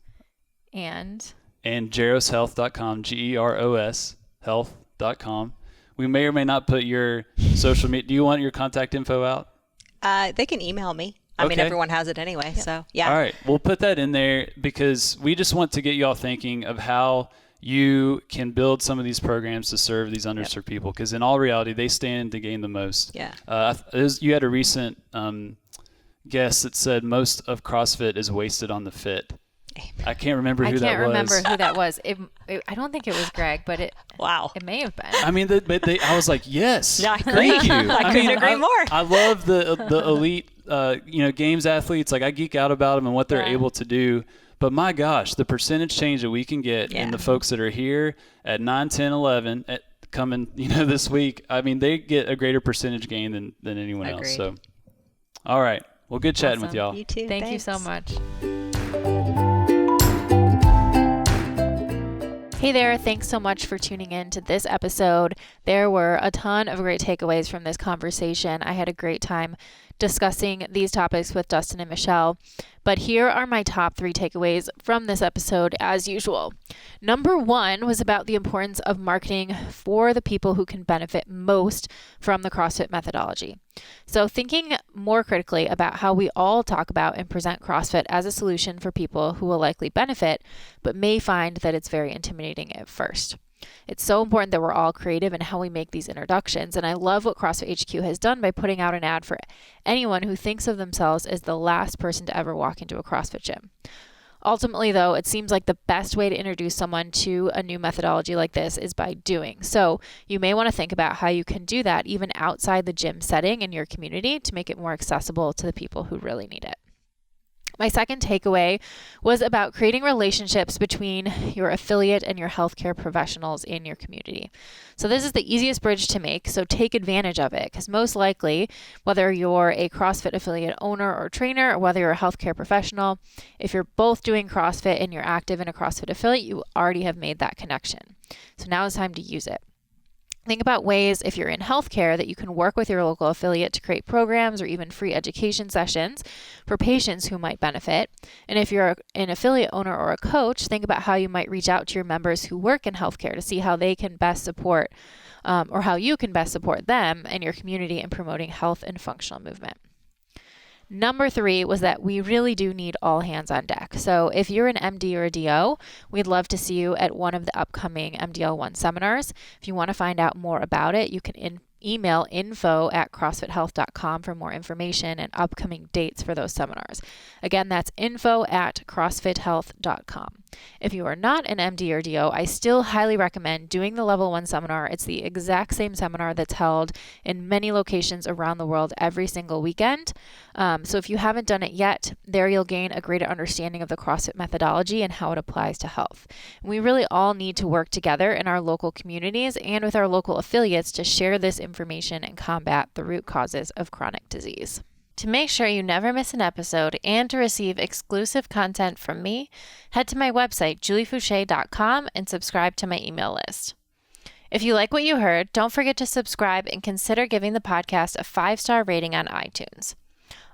and geroshealth.com, GEROS health.com. We may or may not put your social media. Do you want your contact info out? They can email me. I mean, everyone has it anyway. So yeah. All right. We'll put that in there because we just want to get you all thinking of how you can build some of these programs to serve these underserved people, because in all reality, they stand to gain the most. Yeah. You had a recent guest that said most of CrossFit is wasted on the fit. I can't remember who that was. I can't remember who that was. I don't think it was Greg, but it may have been. I mean, I was like, yes, Yeah, thank you. I couldn't agree more. I love the elite, games athletes. Like, I geek out about them and what they're able to do. But my gosh, the percentage change that we can get in the folks that are here at 9, 10, 11 coming, this week. I mean, they get a greater percentage gain than anyone else. So, all right. Well, good chatting with y'all. You too. Thank you so much. Hey there, thanks so much for tuning in to this episode. There were a ton of great takeaways from this conversation. I had a great time discussing these topics with Dustin and Michele, but here are my top 3 takeaways from this episode as usual. Number 1 was about the importance of marketing for the people who can benefit most from the CrossFit methodology. So thinking more critically about how we all talk about and present CrossFit as a solution for people who will likely benefit, but may find that it's very intimidating at first. It's so important that we're all creative in how we make these introductions, and I love what CrossFit HQ has done by putting out an ad for anyone who thinks of themselves as the last person to ever walk into a CrossFit gym. Ultimately, though, it seems like the best way to introduce someone to a new methodology like this is by doing. So you may want to think about how you can do that even outside the gym setting in your community to make it more accessible to the people who really need it. My second takeaway was about creating relationships between your affiliate and your healthcare professionals in your community. So this is the easiest bridge to make, so take advantage of it, because most likely, whether you're a CrossFit affiliate owner or trainer, or whether you're a healthcare professional, if you're both doing CrossFit and you're active in a CrossFit affiliate, you already have made that connection. So now is time to use it. Think about ways, if you're in healthcare, that you can work with your local affiliate to create programs or even free education sessions for patients who might benefit. And if you're an affiliate owner or a coach, think about how you might reach out to your members who work in healthcare to see how they can best support or how you can best support them and your community in promoting health and functional movement. Number 3 was that we really do need all hands on deck. So if you're an MD or a DO, we'd love to see you at one of the upcoming MDL1 seminars. If you want to find out more about it, you can email info@crossfithealth.com for more information and upcoming dates for those seminars. Again, that's info@crossfithealth.com. If you are not an MD or DO, I still highly recommend doing the Level 1 seminar. It's the exact same seminar that's held in many locations around the world every single weekend. So if you haven't done it yet, there you'll gain a greater understanding of the CrossFit methodology and how it applies to health. And we really all need to work together in our local communities and with our local affiliates to share this information and combat the root causes of chronic disease. To make sure you never miss an episode and to receive exclusive content from me, head to my website, juliefouché.com, and subscribe to my email list. If you like what you heard, don't forget to subscribe and consider giving the podcast a 5-star rating on iTunes.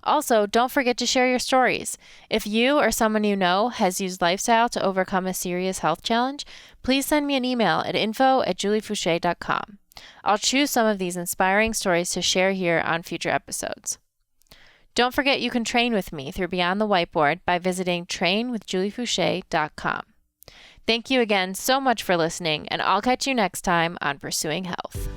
Also, don't forget to share your stories. If you or someone you know has used lifestyle to overcome a serious health challenge, please send me an email at info@juliefouché.com. I'll choose some of these inspiring stories to share here on future episodes. Don't forget you can train with me through Beyond the Whiteboard by visiting trainwithjuliefouché.com. Thank you again so much for listening, and I'll catch you next time on Pursuing Health.